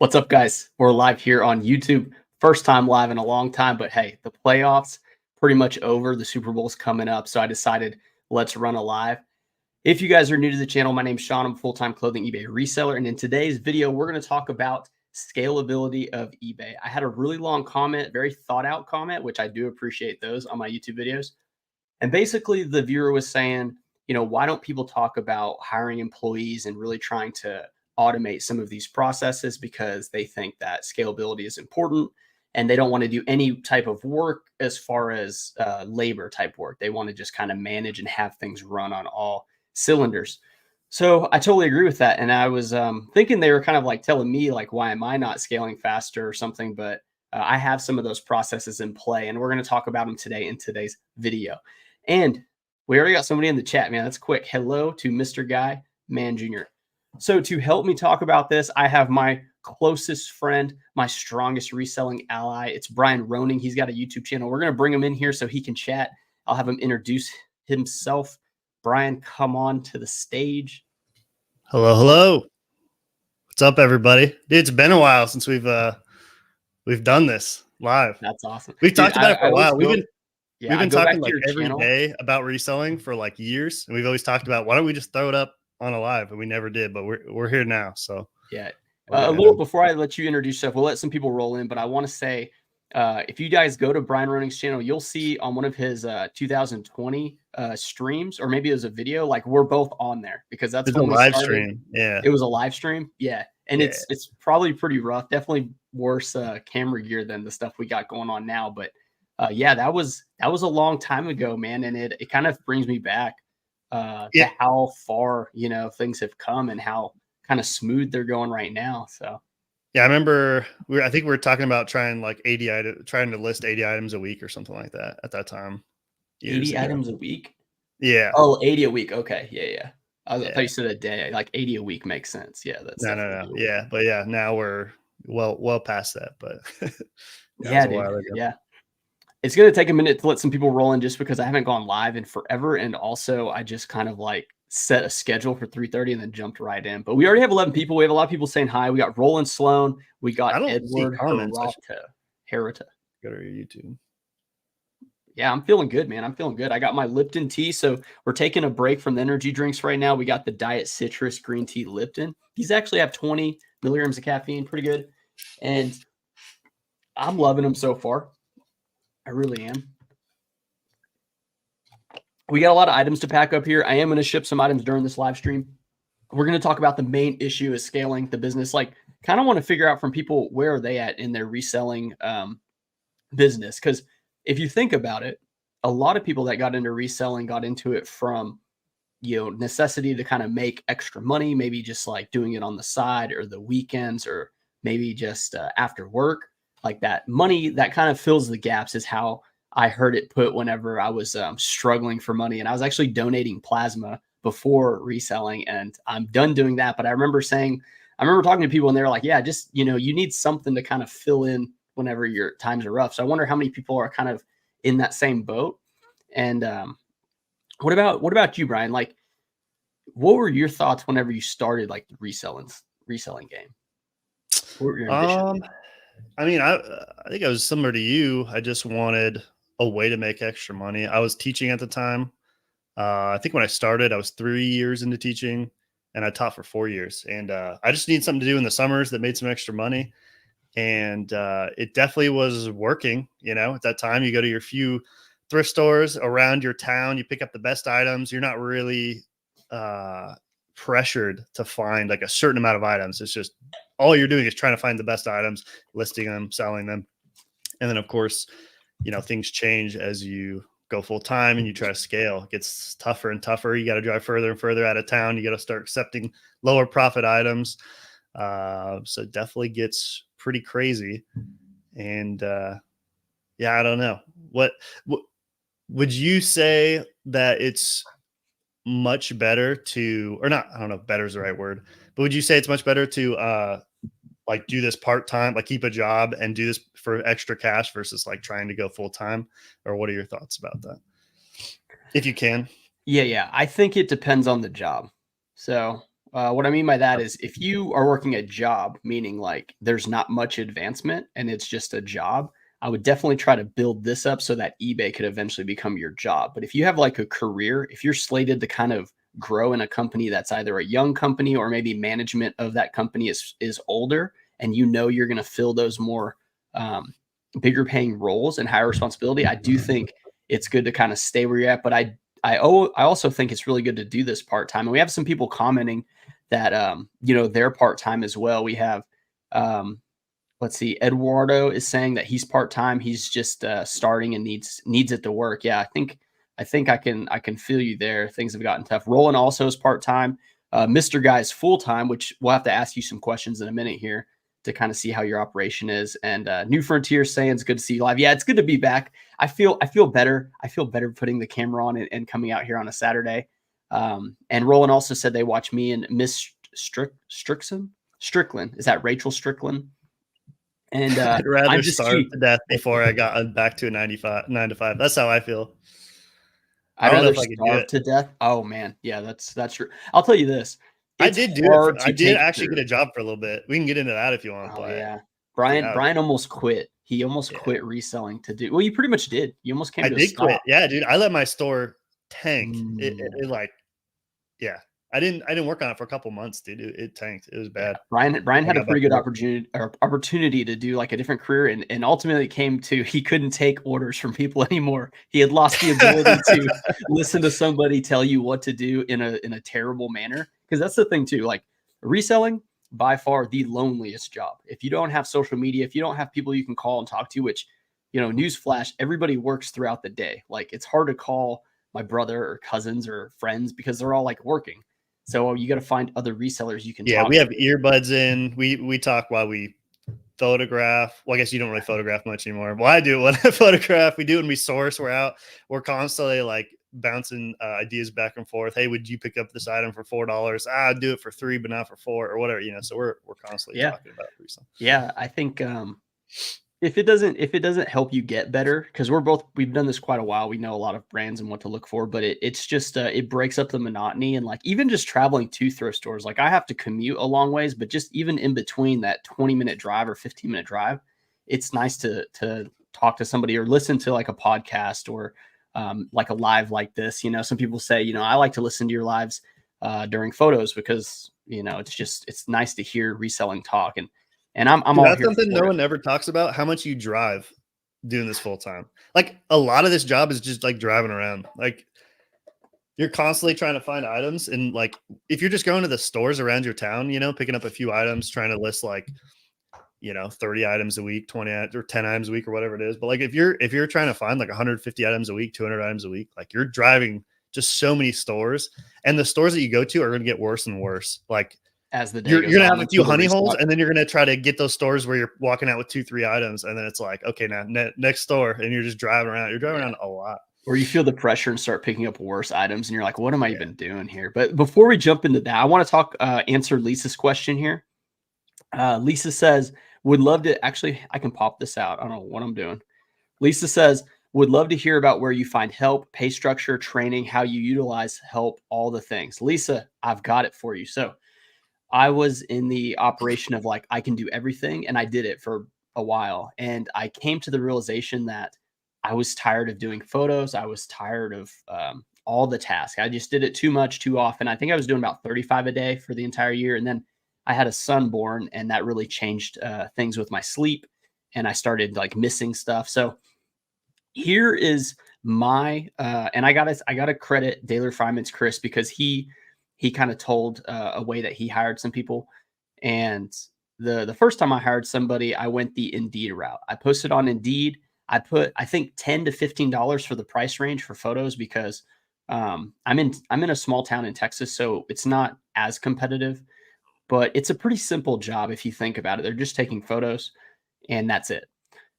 What's up, guys? We're live here on YouTube. First time live in a long time, but hey, the playoffs pretty much over. The Super Bowl's coming up, so I decided let's run a live. If you guys are new to the channel, my name's Sean. I'm a full-time clothing eBay reseller, and in today's video, we're going to talk about scalability of eBay. I had a really long comment, very thought-out comment, which I do appreciate those on my YouTube videos. And basically, the viewer was saying, why don't people talk about hiring employees and really trying to automate some of these processes because they think that scalability is important and they don't want to do any type of work as far as labor type work. They want to just kind of manage and have things run on all cylinders. So I totally agree with that. And I was thinking they were kind of like telling me, like, why am I not scaling faster or something? But I have some of those processes in play, and we're going to talk about them today in today's video. And we already got somebody in the chat, man. That's quick. Hello to Mr. Guy Man Jr. So to help me talk about this, I have my closest friend, my strongest reselling ally. It's Brian Roning. He's got a YouTube channel. We're going to bring him in here so he can chat. I'll have him introduce himself. Brian, come on to the stage. Hello, hello. What's up, everybody? Dude, it's been a while since we've done this live. That's awesome. We've talked about it for a while. We've been talking like every day about reselling for like years, and we've always talked about why don't we just throw it up on a live, and we never did, but we're here now. So yeah, a little before I let you introduce yourself, we'll let some people roll in, but I want to say, if you guys go to Brian Roning's channel, you'll see on one of his 2020 streams, or maybe it was a video, like we're both on there because that's when a live stream. Yeah, it was a live stream. Yeah, and it's probably pretty rough. Definitely worse camera gear than the stuff we got going on now. But yeah, that was a long time ago, man, and it kind of brings me back to how far things have come and how kind of smooth they're going right now. So yeah, I remember I think we were talking about trying to list 80 items a week or something like that at that time. 80 items a week? Yeah. Oh, 80 a week. Okay. Yeah. I thought you said a day. Like 80 a week makes sense. Yeah, that's no. Yeah, but yeah, now we're well past that. But yeah, dude. Yeah. It's going to take a minute to let some people roll in just because I haven't gone live in forever. And also I just kind of like set a schedule for 3:30 and then jumped right in. But we already have 11 people. We have a lot of people saying hi. We got Roland Sloan. We got Edward Harita. Go to your YouTube. Yeah, I'm feeling good, man. I'm feeling good. I got my Lipton tea. So we're taking a break from the energy drinks right now. We got the Diet Citrus Green Tea Lipton. These actually have 20 milligrams of caffeine. Pretty good. And I'm loving them so far. I really am. We got a lot of items to pack up here. I am going to ship some items during this live stream. We're going to talk about the main issue is scaling the business. Like, kind of want to figure out from people, where are they at in their reselling business? Because if you think about it, a lot of people that got into reselling got into it from, necessity to kind of make extra money, maybe just like doing it on the side or the weekends, or maybe just after work. Like that money that kind of fills the gaps is how I heard it put whenever I was struggling for money. And I was actually donating plasma before reselling, and I'm done doing that. But I remember talking to people and they were like, yeah, just, you need something to kind of fill in whenever your times are rough. So I wonder how many people are kind of in that same boat. And what about you, Brian? Like, what were your thoughts whenever you started like the reselling game? What were your ambitions? I mean, I think I was similar to you. I just wanted a way to make extra money. I was teaching at the time. I think when I started, I was 3 years into teaching, and I taught for 4 years. And I just needed something to do in the summers that made some extra money. And it definitely was working. At that time, you go to your few thrift stores around your town, you pick up the best items. You're not really pressured to find like a certain amount of items. It's just all you're doing is trying to find the best items, listing them, selling them. And then, of course, things change as you go full time and you try to scale. It gets tougher and tougher. You got to drive further and further out of town. You got to start accepting lower profit items. So it definitely gets pretty crazy. And yeah, I don't know. What would you say that it's much better to, or not, I don't know if better is the right word, but would you say it's much better to like do this part-time, like keep a job and do this for extra cash versus like trying to go full-time? Or what are your thoughts about that, if you can? Yeah. I think it depends on the job. So What I mean by that is if you are working a job, meaning like there's not much advancement and it's just a job, I would definitely try to build this up so that eBay could eventually become your job. But if you have like a career, if you're slated to kind of grow in a company that's either a young company or maybe management of that company is older, and you know you're going to fill those more um, bigger paying roles and higher responsibility, I do think it's good to kind of stay where you're at. But I also think it's really good to do this part time. And we have some people commenting that they're part time as well. We have let's see, Eduardo is saying that he's part time. He's just starting and needs it to work. Yeah, I think I can feel you there. Things have gotten tough. Roland also is part time. Mr. Guy is full time, which we'll have to ask you some questions in a minute here to kind of see how your operation is. And New Frontier saying it's good to see you live. Yeah, it's good to be back. I feel better. I feel better putting the camera on and coming out here on a Saturday. And Roland also said they watch me and Miss Strickland. Is that Rachel Strickland? And I'd rather starve to death before I got back to a 9 to 5. That's how I feel. I'd rather starve to death. Oh man, yeah, that's true. I'll tell you this. I did actually get a job for a little bit. We can get into that if you want. Oh yeah, Brian almost quit. He almost quit reselling to do. Well, you pretty much did. You almost came. I did quit. Yeah, dude. I let my store tank. It like, yeah. I didn't work on it for a couple months, dude. It tanked. It was bad. Brian had a pretty good opportunity to do like a different career, and ultimately it came to he couldn't take orders from people anymore. He had lost the ability to listen to somebody tell you what to do in a terrible manner. Because that's the thing too. Like reselling, by far the loneliest job. If you don't have social media, if you don't have people you can call and talk to, which, newsflash, everybody works throughout the day. Like it's hard to call my brother or cousins or friends because they're all like working. So you got to find other resellers you can talk we have earbuds in. We talk while we photograph. Well, I guess you don't really photograph much anymore. Well, I do when I photograph. We do when we source. We're out. We're constantly like bouncing ideas back and forth. Hey, would you pick up this item for $4? I'd do it for $3, but not for $4 or whatever. So we're constantly talking about resale. Yeah, I think if it doesn't help you get better, because we've done this quite a while, we know a lot of brands and what to look for, but it's just it breaks up the monotony. And like even just traveling to thrift stores, like I have to commute a long ways, but just even in between that 20-minute drive or 15-minute drive, it's nice to talk to somebody or listen to like a podcast or like a live like this. Some people say, I like to listen to your lives during photos because it's nice to hear reselling talk. And I'm all that's something no one ever talks about, how much you drive doing this full time. Like a lot of this job is just like driving around. Like you're constantly trying to find items. And like, if you're just going to the stores around your town, picking up a few items, trying to list like, 30 items a week, 20 or 10 items a week or whatever it is. But like, if you're trying to find like 150 items a week, 200 items a week, like you're driving just so many stores, and the stores that you go to are going to get worse and worse. Like, as the day you're gonna have a few honey holes, and then you're gonna try to get those stores where you're walking out with 2-3 items, and then it's like, okay, now next store, and you're just driving around. You're driving around a lot, or you feel the pressure and start picking up worse items, and you're like, what am I even doing here? But before we jump into that, I want to answer Lisa's question here. Lisa says, would love to actually. I can pop this out. I don't know what I'm doing. Lisa says, would love to hear about where you find help, pay structure, training, how you utilize help, all the things. Lisa, I've got it for you. So I was in the operation of like, I can do everything. And I did it for a while. And I came to the realization that I was tired of doing photos. I was tired of all the tasks. I just did it too much, too often. I think I was doing about 35 a day for the entire year. And then I had a son born, and that really changed things with my sleep. And I started like missing stuff. So here is my, and I gotta credit Daler Fryman's Chris, because he kind of told a way that he hired some people. And the first time I hired somebody, I went the Indeed route. I posted on Indeed. I put, I think $10 to $15 for the price range for photos, because I'm in a small town in Texas, so it's not as competitive, but it's a pretty simple job if you think about it. They're just taking photos, and that's it.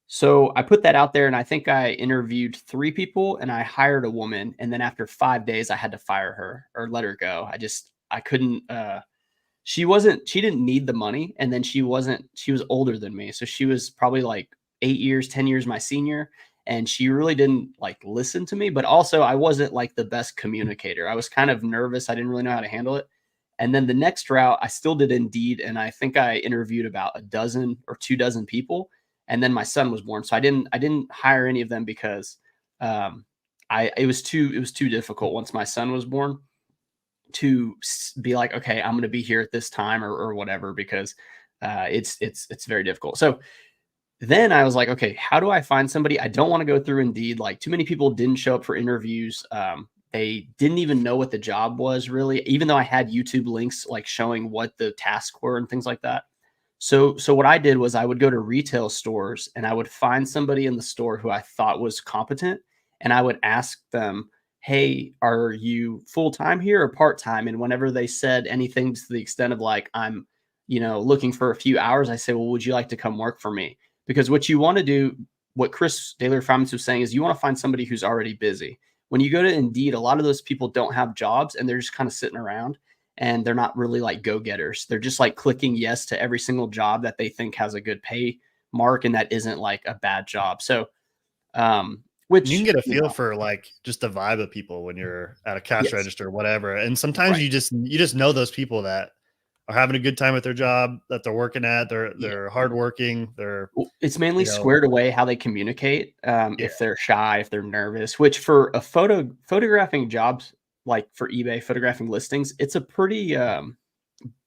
So I put that out there, and I think I interviewed 3 people, and I hired a woman. And then after 5 days, I had to fire her or let her go. I couldn't, she didn't need the money. And then she was older than me. So she was probably like 8 years, 10 years my senior. And she really didn't like listen to me, but also I wasn't like the best communicator. I was kind of nervous. I didn't really know how to handle it. And then the next route, I still did Indeed, and I think I interviewed about a dozen or 2 dozen people. And then my son was born, so I didn't hire any of them because it was too difficult once my son was born to be like, okay, I'm going to be here at this time or whatever, because it's very difficult. So then I was like, okay, how do I find somebody? I don't want to go through Indeed. Like, too many people didn't show up for interviews. They didn't even know what the job was really, even though I had YouTube links like showing what the tasks were and things like that. So what I did was I would go to retail stores and I would find somebody in the store who I thought was competent, and I would ask them, "Hey, are you full time here or part time?" And whenever they said anything to the extent of like, "I'm, looking for a few hours," I say, "Well, would you like to come work for me?" Because what you want to do, what Chris Taylor Finance was saying, is you want to find somebody who's already busy. When you go to Indeed, a lot of those people don't have jobs and they're just kind of sitting around, and they're not really like go-getters. They're just like clicking yes to every single job that they think has a good pay mark and that isn't like a bad job. So, You can which, get a feel for like just the vibe of people when you're at a cash yes, register or whatever. And sometimes right. you just know those people that are having a good time at their job that they're working at. Yeah. They're hardworking. They're, Well, it's mainly you know, squared away how they communicate. yeah. If they're shy, if they're nervous, which for a photographing jobs, like for eBay photographing listings, it's a pretty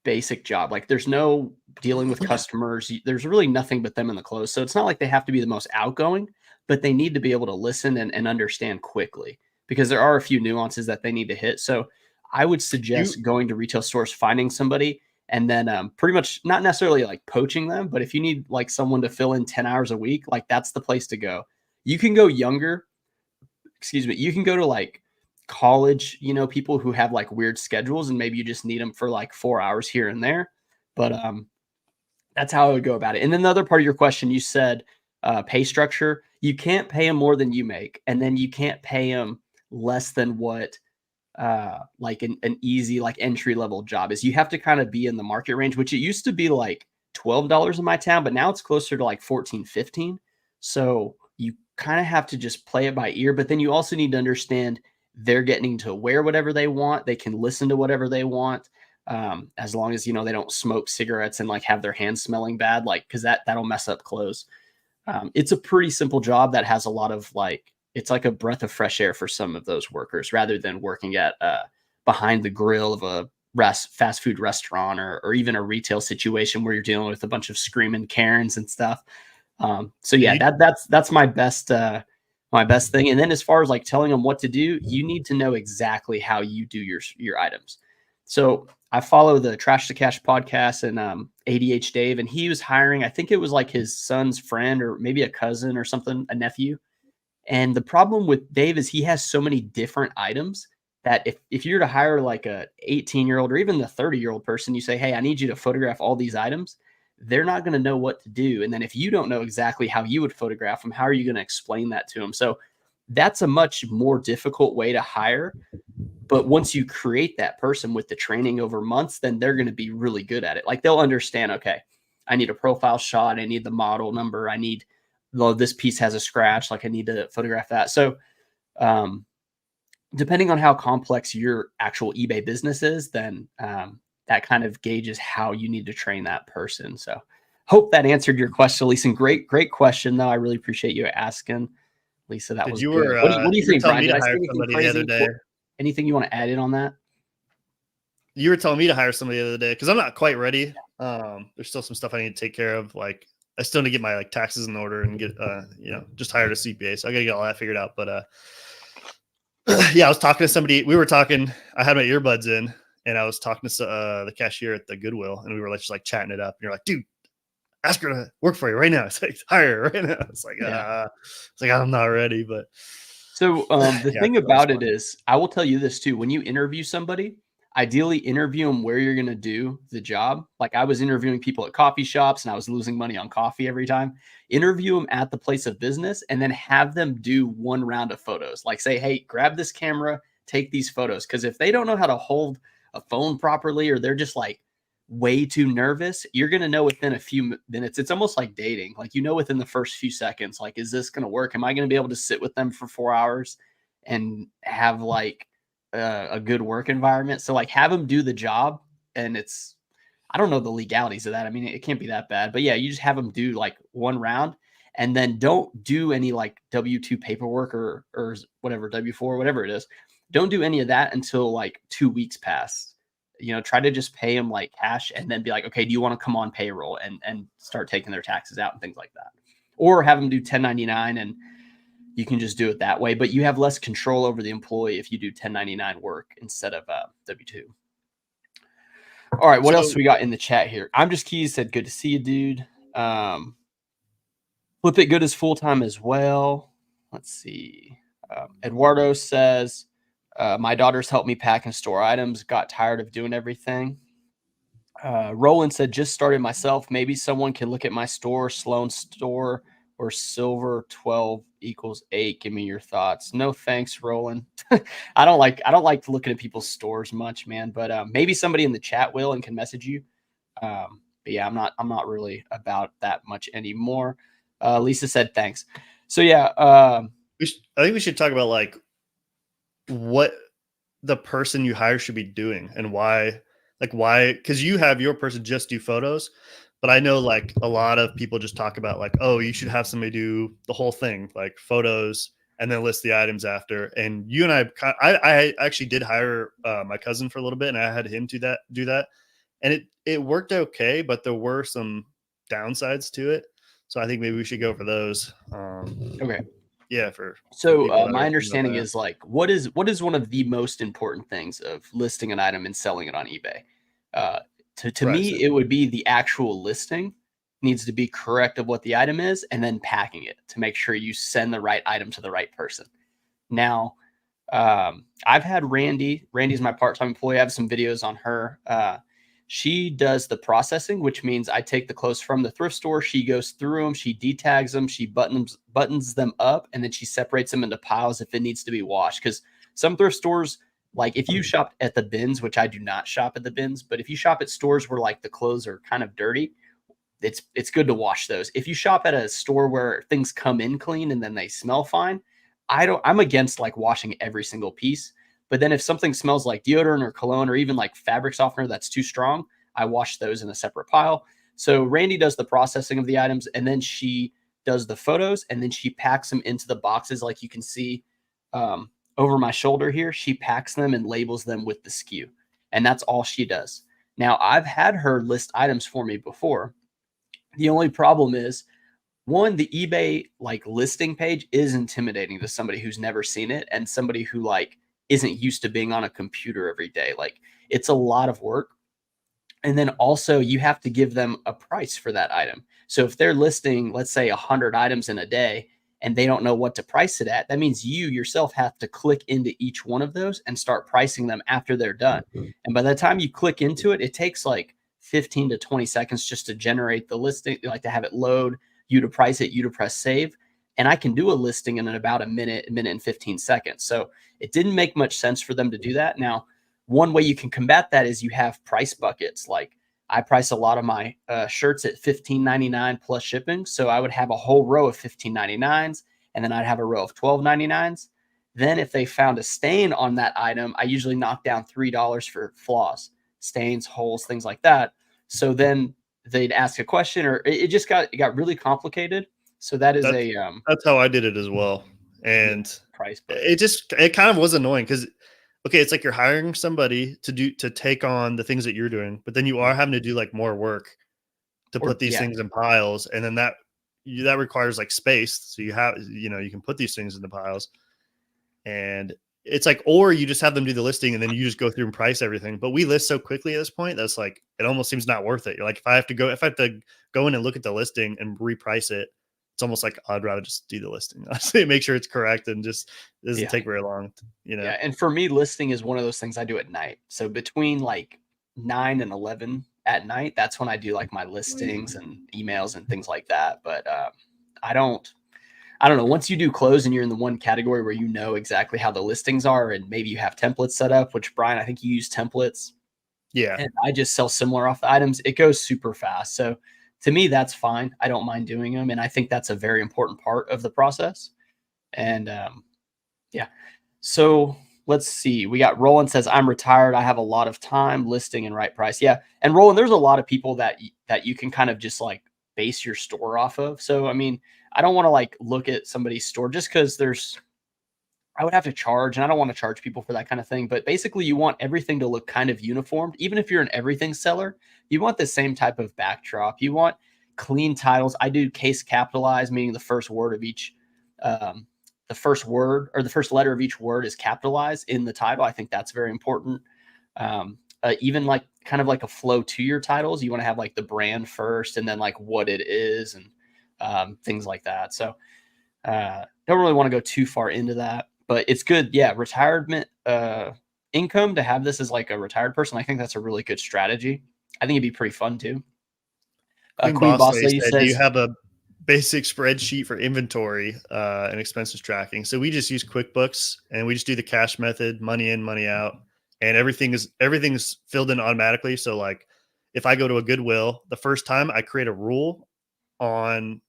basic job. Like, there's no dealing with customers. There's really nothing but them and the clothes. So it's not like they have to be the most outgoing, but they need to be able to listen and understand quickly, because there are a few nuances that they need to hit. So I would You suggest going to retail stores, finding somebody, and then pretty much not necessarily like poaching them, but if you need like someone to fill in 10 hours a week, like that's the place to go. You can go younger, excuse me, you can go to like college, people who have like weird schedules and maybe you just need them for like 4 hours here and there. But that's how I would go about it. And then the other part of your question, you said pay structure. You can't pay them more than you make, and then you can't pay them less than what like an easy like entry level job is. You have to kind of be in the market range, which it used to be like $12 in my town, but now it's closer to like 14, 15. So you kind of have to just play it by ear, but then you also need to understand they're getting to wear whatever they want. They can listen to whatever they want. As long as, they don't smoke cigarettes and like have their hands smelling bad, like, cause that'll mess up clothes. It's a pretty simple job that has a lot of like, it's like a breath of fresh air for some of those workers, rather than working at behind the grill of a fast food restaurant, or even a retail situation where you're dealing with a bunch of screaming Karens and stuff. So yeah, you that's my best thing. And then as far as like telling them what to do, you need to know exactly how you do your items. So I follow the Trash to Cash podcast and ADH Dave, and he was hiring, I think it was like his son's friend or maybe a cousin or something, a nephew. And the problem with Dave is he has so many different items that if you're to hire like a 18-year-old or even the 30-year-old person, you say, "Hey, I need you to photograph all these items." They're not going to know what to do. And then if you don't know exactly how you would photograph them, how are you going to explain that to them? So that's a much more difficult way to hire. But once you create that person with the training over months, then they're going to be really good at it. Like, they'll understand, okay, I need a profile shot. I need the model number. I need, this piece has a scratch. Like, I need to photograph that. So, depending on how complex your actual eBay business is, then that kind of gauges how you need to train that person. So hope that answered your question, Lisa. Great, great question, though. I really appreciate you asking, Lisa. That did was you good. were What do you you were think, telling Brian? me Did to I say hire anything somebody the other crazy? day. Anything you want to add in on that? You were telling me to hire somebody the other day because I'm not quite ready. There's still some stuff I need to take care of. Like, I still need to get my like taxes in order and get just hired a CPA. So I gotta get all that figured out. But yeah, I was talking to somebody. We were talking. I had my earbuds in, and I was talking to the cashier at the Goodwill, and we were just like chatting it up. And you're like, dude, ask her to work for you right now. It's like, hire her right now. It's like I'm not ready, but So the yeah, thing that was about it fun. is, I will tell you this too. When you interview somebody, ideally interview them where you're going to do the job. Like, I was interviewing people at coffee shops and I was losing money on coffee every time. Interview them at the place of business and then have them do one round of photos. Like, say, hey, grab this camera, take these photos. Because if they don't know how to hold a phone properly, or they're just like way too nervous, you're going to know within a few minutes. It's almost like dating. Like, within the first few seconds, like, is this going to work? Am I going to be able to sit with them for 4 hours and have like a good work environment? So like, have them do the job and I don't know the legalities of that. I mean, it can't be that bad, but yeah, you just have them do like one round, and then don't do any like W-2 paperwork or whatever, W-4, whatever it is. Don't do any of that until like 2 weeks pass. Try to just pay them like cash, and then be like, okay, do you want to come on payroll and start taking their taxes out and things like that, or have them do 1099, and you can just do it that way. But you have less control over the employee if you do 1099 work instead of W-2. All right, what else we got in the chat here? I'm just Keys said, good to see you, dude. Flip It Good is full-time as well. Let's see. Eduardo says, my daughters helped me pack and store items, got tired of doing everything. Roland said, just started myself. Maybe someone can look at my store, Sloan Store, or Silver 12 equals 8. Give me your thoughts. No thanks, Roland. I don't like looking at people's stores much, man. But maybe somebody in the chat will and can message you. But yeah, I'm not really about that much anymore. Lisa said thanks. So yeah, I think we should talk about like what the person you hire should be doing and why. Because you have your person just do photos, but I know like a lot of people just talk about like, oh, you should have somebody do the whole thing, like photos, and then list the items after. And you and I actually did hire my cousin for a little bit, and I had him do that, and it worked okay, but there were some downsides to it. So I think maybe we should go for those. Okay. Yeah. So my understanding is like, what is one of the most important things of listing an item and selling it on eBay? To me, it would be the actual listing needs to be correct of what the item is, and then packing it to make sure you send the right item to the right person. Now, I've had Randy's my part-time employee. I have some videos on her. She does the processing, which means I take the clothes from the thrift store. She goes through them. She detags them. She buttons them up, and then she separates them into piles if it needs to be washed. Because some thrift stores, like if you shop at the bins, which I do not shop at the bins, but if you shop at stores where like the clothes are kind of dirty, it's good to wash those. If you shop at a store where things come in clean and then they smell fine, I'm against like washing every single piece. But then if something smells like deodorant or cologne or even like fabric softener that's too strong, I wash those in a separate pile. So Randy does the processing of the items, and then she does the photos, and then she packs them into the boxes like you can see over my shoulder here. She packs them and labels them with the SKU, and that's all she does. Now, I've had her list items for me before. The only problem is, one, the eBay like listing page is intimidating to somebody who's never seen it and somebody who like isn't used to being on a computer every day. Like it's a lot of work. And then also you have to give them a price for that item. So if they're listing, let's say 100 items in a day and they don't know what to price it at, that means you yourself have to click into each one of those and start pricing them after they're done. And by the time you click into it, it takes like 15 to 20 seconds just to generate the listing, like to have it load, you to price it, you to press save. And I can do a listing in about a minute and 15 seconds. So it didn't make much sense for them to do that. Now, one way you can combat that is you have price buckets. Like I price a lot of my shirts at $15.99 plus shipping. So I would have a whole row of $15.99s, and then I'd have a row of $12.99s. Then if they found a stain on that item, I usually knock down $3 for flaws, stains, holes, things like that. So then they'd ask a question, or it got really complicated. So that's how I did it as well. And price it kind of was annoying because, okay, it's like you're hiring somebody to take on the things that you're doing, but then you are having to do like more work to put these things in piles. And then that requires like space. So you can put these things in the piles, and it's like, or you just have them do the listing and then you just go through and price everything. But we list so quickly at this point, that's like, it almost seems not worth it. You're like, if I have to go in and look at the listing and reprice it, it's almost like I'd rather just do the listing, honestly, make sure it's correct, and just it doesn't take very long, Yeah, and for me, listing is one of those things I do at night. So between like 9 and 11 at night, that's when I do like my listings and emails and things like that. But I don't know. Once you do close and you're in the one category where you know exactly how the listings are, and maybe you have templates set up, which Brian, I think you use templates. Yeah. And I just sell similar off the items. It goes super fast. So to me, that's fine. I don't mind doing them. And I think that's a very important part of the process. And yeah. So let's see. We got Roland says, I'm retired. I have a lot of time listing and right price. Yeah. And Roland, there's a lot of people that you can kind of just like base your store off of. So, I mean, I don't want to like look at somebody's store just because I would have to charge, and I don't want to charge people for that kind of thing. But basically, you want everything to look kind of uniformed. Even if you're an everything seller, you want the same type of backdrop. You want clean titles. I do case capitalized, meaning the first word of each, the first word or the first letter of each word is capitalized in the title. I think that's very important. Even like kind of like a flow to your titles. You want to have like the brand first, and then like what it is, and things like that. So don't really want to go too far into that. But it's good. Yeah. Retirement income to have this as like a retired person. I think that's a really good strategy. I think it'd be pretty fun too. Queen Boss Lady said, do you says, have a basic spreadsheet for inventory and expenses tracking? So we just use QuickBooks, and we just do the cash method, money in, money out, and everything's filled in automatically. So like if I go to a Goodwill, the first time I create a rule on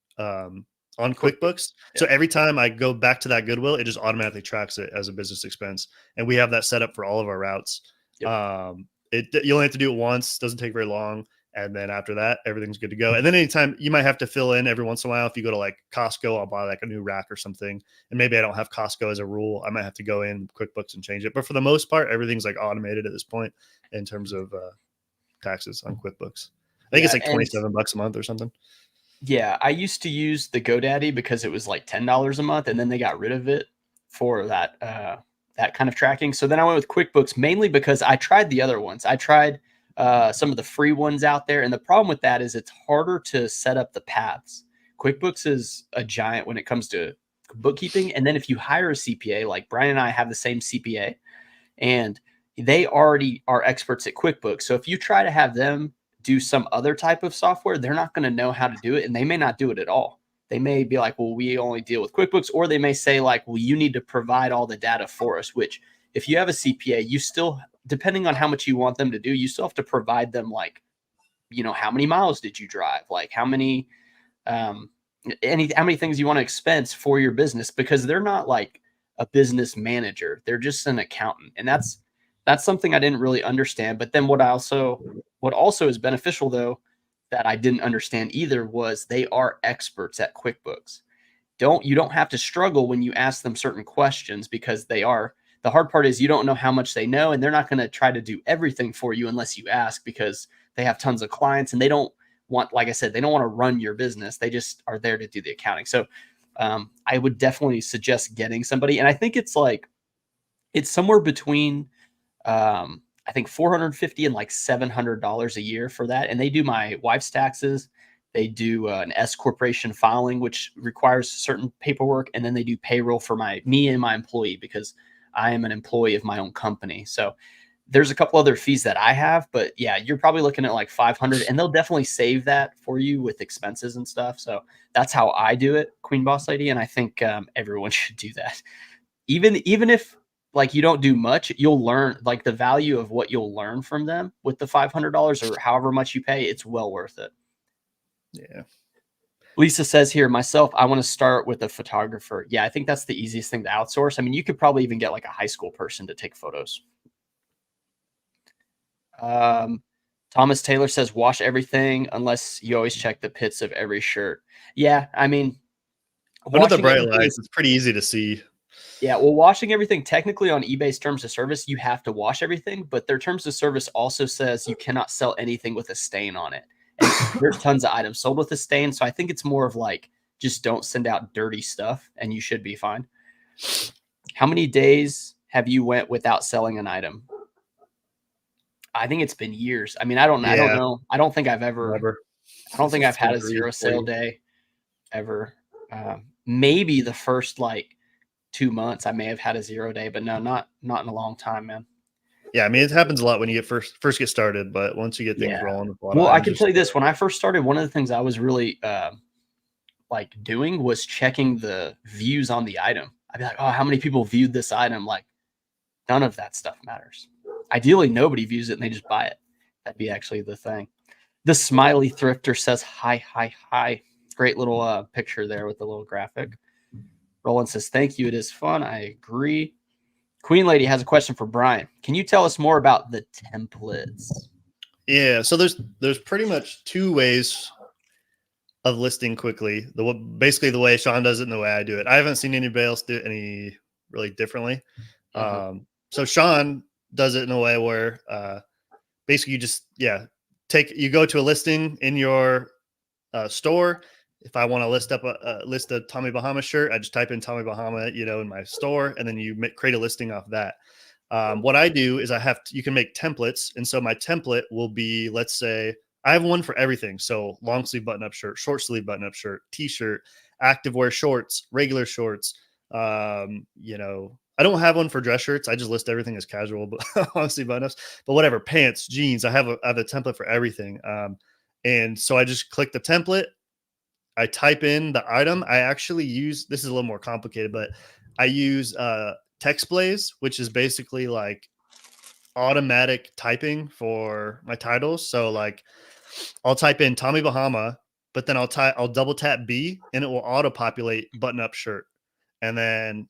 QuickBooks. Yeah. So every time I go back to that Goodwill, it just automatically tracks it as a business expense. And we have that set up for all of our routes. Yep. You only have to do it once, doesn't take very long. And then after that, everything's good to go. And then anytime you might have to fill in every once in a while. If you go to like Costco, I'll buy like a new rack or something. And maybe I don't have Costco as a rule. I might have to go in QuickBooks and change it. But for the most part, everything's like automated at this point in terms of taxes on QuickBooks. I think it's like $27 a month or something. Yeah, I used to use the GoDaddy because it was like $10 a month, and then they got rid of it for that that kind of tracking. So then I went with QuickBooks mainly because I tried the other ones. I tried some of the free ones out there, and the problem with that is it's harder to set up the paths. QuickBooks is a giant when it comes to bookkeeping, and then if you hire a CPA, like Brian and I have the same CPA, and they already are experts at QuickBooks. So if you try to have them do some other type of software, they're not going to know how to do it, and they may not do it at all. They may be like, well, we only deal with QuickBooks, or they may say like, well, you need to provide all the data for us, which if you have a CPA, you still, depending on how much you want them to do, you still have to provide them like, how many miles did you drive? Like how many things you want to expense for your business, because they're not like a business manager. They're just an accountant. And that's something I didn't really understand. But then what also is beneficial though, that I didn't understand either, was they are experts at QuickBooks. You don't have to struggle when you ask them certain questions, because they are. The hard part is you don't know how much they know, and they're not going to try to do everything for you unless you ask, because they have tons of clients and they don't want, like I said, they don't want to run your business. They just are there to do the accounting. So I would definitely suggest getting somebody. And I think it's somewhere between, I think $450 and like $700 a year for that. And they do my wife's taxes. They do an S corporation filing, which requires certain paperwork. And then they do payroll for me and my employee, because I am an employee of my own company. So there's a couple other fees that I have, but yeah, you're probably looking at like 500, and they'll definitely save that for you with expenses and stuff. So that's how I do it, Queen Boss Lady. And I think everyone should do that. Even if like you don't do much, you'll learn like the value of what you'll learn from them with the $500 or however much you pay. It's well worth it. Yeah. Lisa says here, myself, I want to start with a photographer. Yeah, I think that's the easiest thing to outsource. I mean, you could probably even get like a high school person to take photos. Thomas Taylor says, wash everything unless you always check the pits of every shirt. Yeah, I mean, under the bright lights, it's pretty easy to see. Yeah, well, washing everything, technically on eBay's terms of service, you have to wash everything, but their terms of service also says you cannot sell anything with a stain on it. And there's tons of items sold with a stain. So I think it's more of like, just don't send out dirty stuff and you should be fine. How many days have you went without selling an item? I think it's been years. I mean, I don't know. I don't think I've ever. I don't think I've had a 0 sale day ever. Maybe the first like 2 months I may have had a 0 day, but no, not in a long time, man. Yeah, I mean, it happens a lot when you get first get started, but once you get things rolling with a lot of I can tell you this, when I first started, one of the things I was really like doing was checking the views on the item. I'd be like, oh, how many people viewed this item? Like, none of that stuff matters. Ideally, nobody views it and they just buy it. That'd be actually the thing. The smiley thrifter says, hi, hi, hi. Great little picture there with the little graphic. Roland says, thank you. It is fun. I agree. Queen Lady has a question for Brian. Can you tell us more about the templates? Yeah, so there's pretty much two ways of listing quickly. Basically the way Sean does it and the way I do it. I haven't seen anybody else do it any really differently. So Sean does it in a way where basically you just you go to a listing in your store. If I want to list a Tommy Bahama shirt, I just type in Tommy Bahama, in my store, and then you create a listing off that. What I do is you can make templates. And so my template will be, let's say I have one for everything. So long sleeve button up shirt, short sleeve button up shirt, t-shirt, activewear shorts, regular shorts. I don't have one for dress shirts. I just list everything as casual, but long sleeve button ups, but whatever, pants, jeans, I have a template for everything. And so I just click the template. I type in the item. I actually use, this is a little more complicated, but I use TextBlaze, which is basically like automatic typing for my titles. So like I'll type in Tommy Bahama, but then I'll double tap B and it will auto populate button up shirt. And then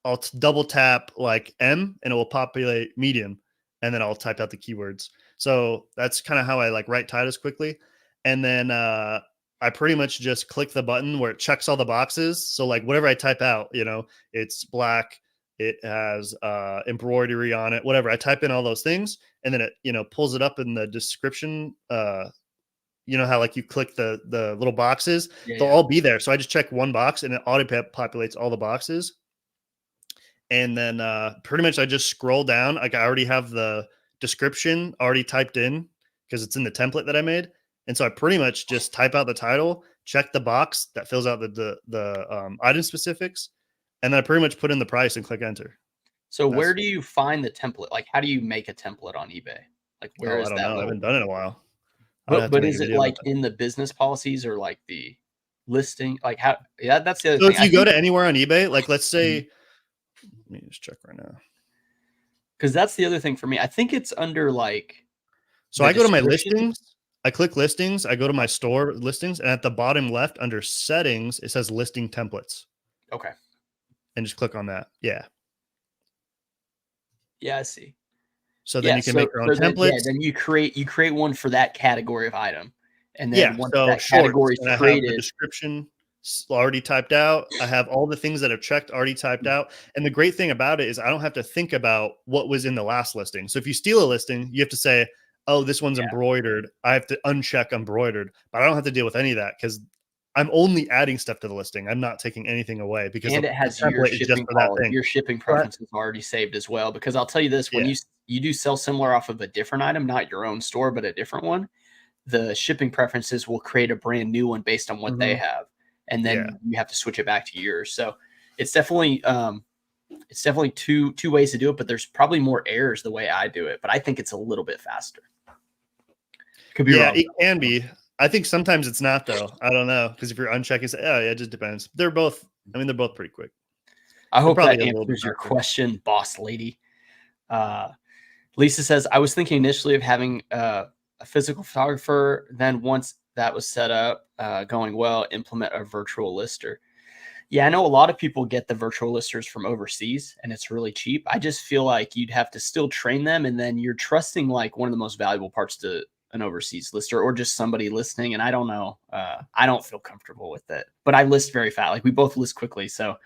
I'll double tap like M and it will populate medium. And then I'll type out the keywords. So that's kind of how I like write titles quickly. And then I pretty much just click the button where it checks all the boxes. So like whatever I type out, it's black, it has embroidery on it, whatever. I type in all those things and then it, pulls it up in the description. How like you click the little boxes, they'll all be there. So I just check one box and it auto populates all the boxes. And then pretty much I just scroll down. Like I already have the description already typed in because it's in the template that I made. And so I pretty much just type out the title, check the box that fills out the item specifics, and then I pretty much put in the price and click enter. So where do you find the template? Like, how do you make a template on eBay? Like, where is that? I haven't done it in a while. But is it like in the business policies or like the listing? Like how? Yeah, that's the other thing. So if you go to anywhere on eBay, like let's say, let me just check right now. Because that's the other thing for me. I think it's under like. So I go to my listings. I click listings. I go to my store listings, and at the bottom left under settings, it says listing templates. Okay. And just click on that. Yeah. Yeah, I see. So then you can make your own templates. Then you create one for that category of item, and then once that category is created, the description already typed out. I have all the things that I've checked already typed out. And the great thing about it is I don't have to think about what was in the last listing. So if you steal a listing, you have to say, oh, this one's embroidered. I have to uncheck embroidered, but I don't have to deal with any of that because I'm only adding stuff to the listing. I'm not taking anything away because it has your shipping policy, your shipping preferences already saved as well. Because I'll tell you this, when you do sell similar off of a different item, not your own store, but a different one, the shipping preferences will create a brand new one based on what they have. And then you have to switch it back to yours. So it's definitely two ways to do it, but there's probably more errors the way I do it, but I think it's a little bit faster. Could be wrong. It can be. I think sometimes it's not though. I don't know. Because if you're unchecking, it just depends. They're both pretty quick. I hope that answers your question, boss lady. Lisa says, I was thinking initially of having a physical photographer. Then once that was set up, going well, implement a virtual lister. Yeah, I know a lot of people get the virtual listers from overseas and it's really cheap. I just feel like you'd have to still train them. And then you're trusting like one of the most valuable parts to an overseas lister or just somebody listening. And I don't know. I don't feel comfortable with it, but I list very fast. Like we both list quickly. So,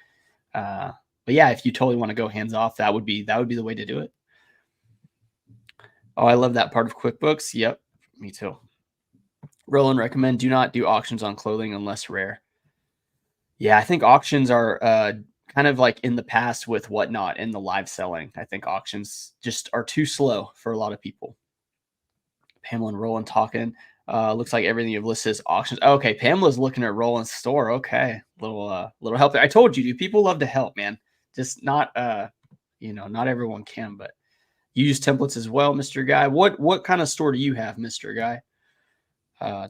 but yeah, if you totally want to go hands off, that would be the way to do it. Oh, I love that part of QuickBooks. Yep. Me too. Roland recommend do not do auctions on clothing unless rare. Yeah, I think auctions are kind of like in the past with Whatnot and the live selling. I think auctions just are too slow for a lot of people. Pamela and Roland talking. Looks like everything you've listed is auctions. Okay, Pamela's looking at Roland's store. Okay, little help there. I told you, dude. People love to help, man. Just not not everyone can, but you use templates as well, Mr. Guy. What kind of store do you have, Mr. Guy?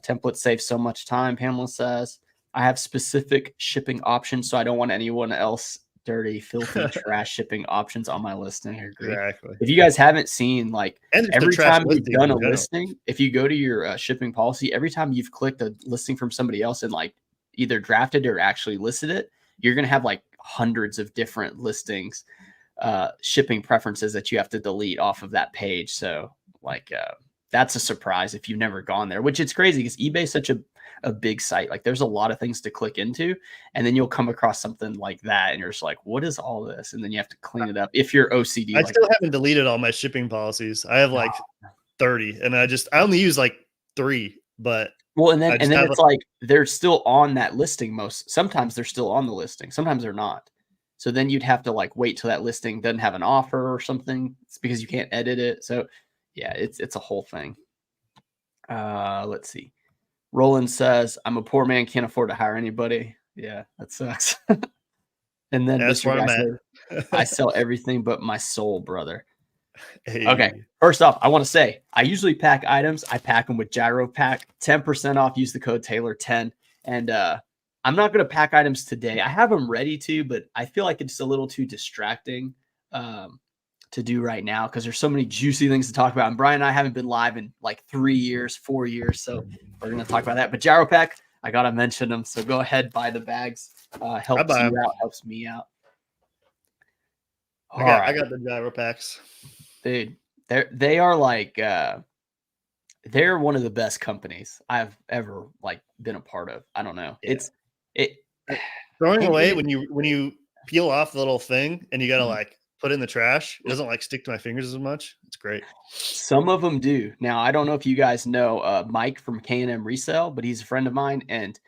Templates save so much time, Pamela says. I have specific shipping options, so I don't want anyone else dirty, filthy, trash shipping options on my listing. I agree. Exactly. If you guys haven't seen, like every time you've done a listing, if you go to your shipping policy, every time you've clicked a listing from somebody else and like either drafted or actually listed it, you're going to have like hundreds of different listings shipping preferences that you have to delete off of that page. So like that's a surprise if you've never gone there, which it's crazy because eBay is such a big site. Like there's a lot of things to click into, and then you'll come across something like that and you're just like, what is all this? And then you have to clean it up if you're OCD. I like still haven't deleted all my shipping policies. I have like 30, and I only use like 3, but well, and then it's a, like they're still on that listing. Sometimes they're still on the listing, sometimes they're not. So then you'd have to like wait till that listing doesn't have an offer or something. It's because you can't edit it. So yeah, it's a whole thing. Let's see. Roland says, I'm a poor man, can't afford to hire anybody. Yeah, that sucks. And then that's Mr. where I'm Guy at. said, I sell everything but my soul, brother. Hey. Okay. First off, I want to say I usually pack items. I pack them with Jiaropack, 10% off. Use the code Taylor10. And I'm not going to pack items today. I have them ready to, but I feel like it's a little too distracting to do right now because there's so many juicy things to talk about. And Brian and I haven't been live in like 3 years, 4 years. So we're going to talk about that. But Jiaropack, I got to mention them. So go ahead, buy the bags. Helps you out, helps me out. I got the Jiaropacks. Dude, they are like they're one of the best companies I've ever like been a part of. I don't know. Yeah. It throwing away when you peel off the little thing and you gotta like put it in the trash. It doesn't like stick to my fingers as much. It's great. Some of them do. Now I don't know if you guys know Mike from K&M Resell, but he's a friend of mine, and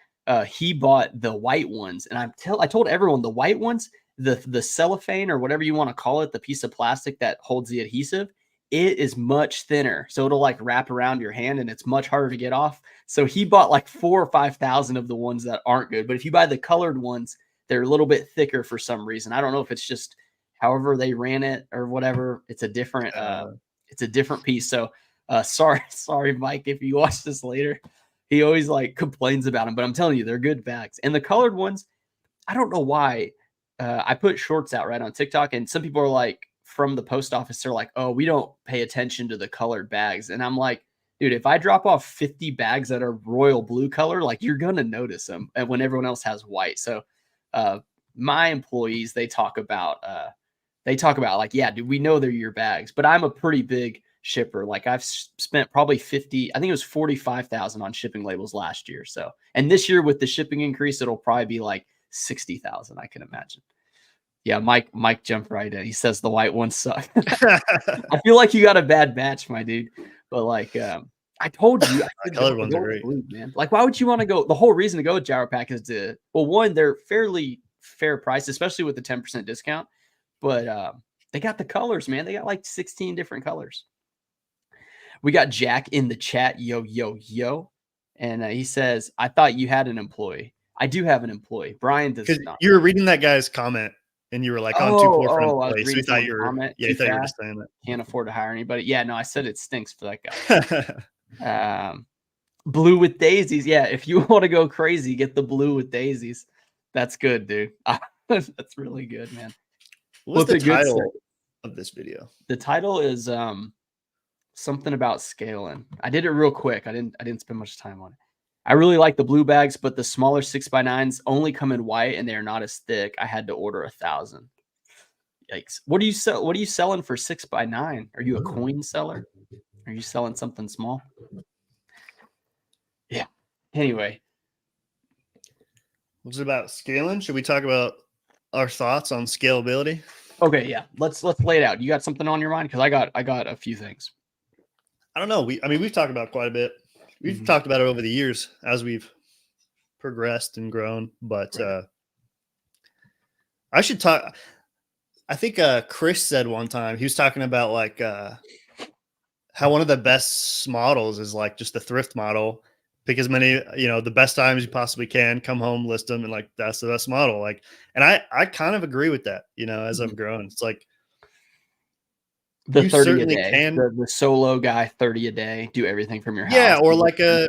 he bought the white ones. And I told everyone the white ones, the cellophane or whatever you want to call it, the piece of plastic that holds the adhesive, it is much thinner. So it'll like wrap around your hand and it's much harder to get off. So he bought like 4,000 or 5,000 of the ones that aren't good. But if you buy the colored ones, they're a little bit thicker for some reason. I don't know if it's just however they ran it or whatever. It's a different piece. So sorry, Mike, if you watch this later. He always like complains about them, but I'm telling you, they're good bags. And the colored ones, I don't know why. I put shorts out right on TikTok, and some people are like, from the post office, they're like, oh, we don't pay attention to the colored bags. And I'm like, dude, if I drop off 50 bags that are royal blue color, like you're going to notice them and when everyone else has white. So my employees, they talk about like, yeah, dude, we know they're your bags, but I'm a pretty big shipper. Like I've spent probably 50, I think it was 45,000 on shipping labels last year. So, and this year with the shipping increase, it'll probably be like 60,000, I can imagine. Yeah, Mike jumped right in. He says the white ones suck. I feel like you got a bad batch, my dude. But like I told you, the colored ones are great, blue, man. Like, why would you want to go? The whole reason to go with Jiaropack is one, they're fairly fair price, especially with the 10% discount. But they got the colors, man. They got like 16 different colors. We got Jack in the chat, yo, and he says, "I thought you had an employee." I do have an employee. Brian does not. You were reading that guy's comment. And you were like, too poor for an employee. So you thought you were just saying that. Can't afford to hire anybody. Yeah, no, I said it stinks for that guy. Blue with daisies. Yeah, if you want to go crazy, get the blue with daisies. That's good, dude. That's really good, man. What's the title of this video? The title is something about scaling. I did it real quick. I didn't spend much time on it. I really like the blue bags, but the smaller 6x9s only come in white and they are not as thick. I had to order 1,000. Yikes. What do you sell? What are you selling for 6x9? Are you a coin seller? Are you selling something small? Yeah. Anyway. What's it about scaling? Should we talk about our thoughts on scalability? Okay, yeah. Let's lay it out. You got something on your mind? Because I got a few things. I don't know. We've talked about it quite a bit. We've talked about it over the years as we've progressed and grown, but I should talk. I think Chris said one time, he was talking about like how one of the best models is like just the thrift model. Pick as many, the best items you possibly can, come home, list them, and like that's the best model. Like, and I kind of agree with that, as I've grown. It's like the 30 a day, the solo guy, 30 a day, do everything from your house. Yeah,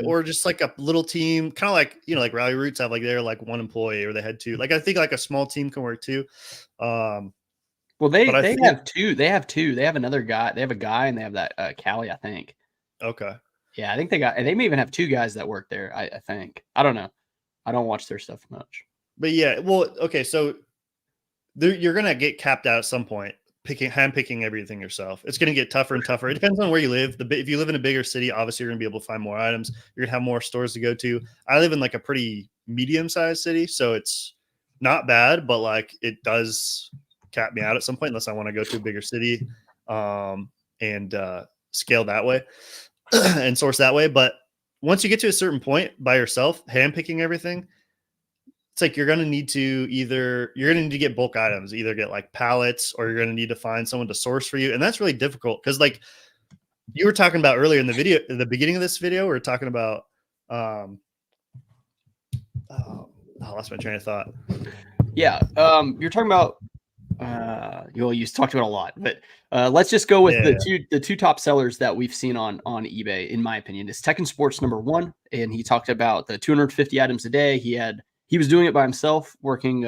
or just like a little team, kind of like like Rally Roots have like they're like one employee or they had two. Like I think like a small team can work too. Well, they have two. They have two. They have another guy. They have a guy and they have that Callie, I think. Okay. Yeah, I think they may even have two guys that work there. I think. I don't know. I don't watch their stuff much. But yeah, well, okay, so you're gonna get capped out at some point. hand picking everything yourself. It's going to get tougher and tougher. It depends on where you live. If you live in a bigger city, obviously you're going to be able to find more items. You're going to have more stores to go to. I live in like a pretty medium-sized city, so it's not bad, but like it does cap me out at some point unless I want to go to a bigger city and scale that way and source that way. But once you get to a certain point by yourself, hand picking everything, it's like you're going to need to get bulk items, either get like pallets, or you're going to need to find someone to source for you. And that's really difficult because like you were talking about earlier in the video, in the beginning of this video, we were talking about, I lost my train of thought. Yeah. You're talking about, you talked about a lot, but let's just go with the two top sellers that we've seen on eBay, in my opinion, is Tekken Sports #1. And he talked about the 250 items a day. He was doing it by himself, working,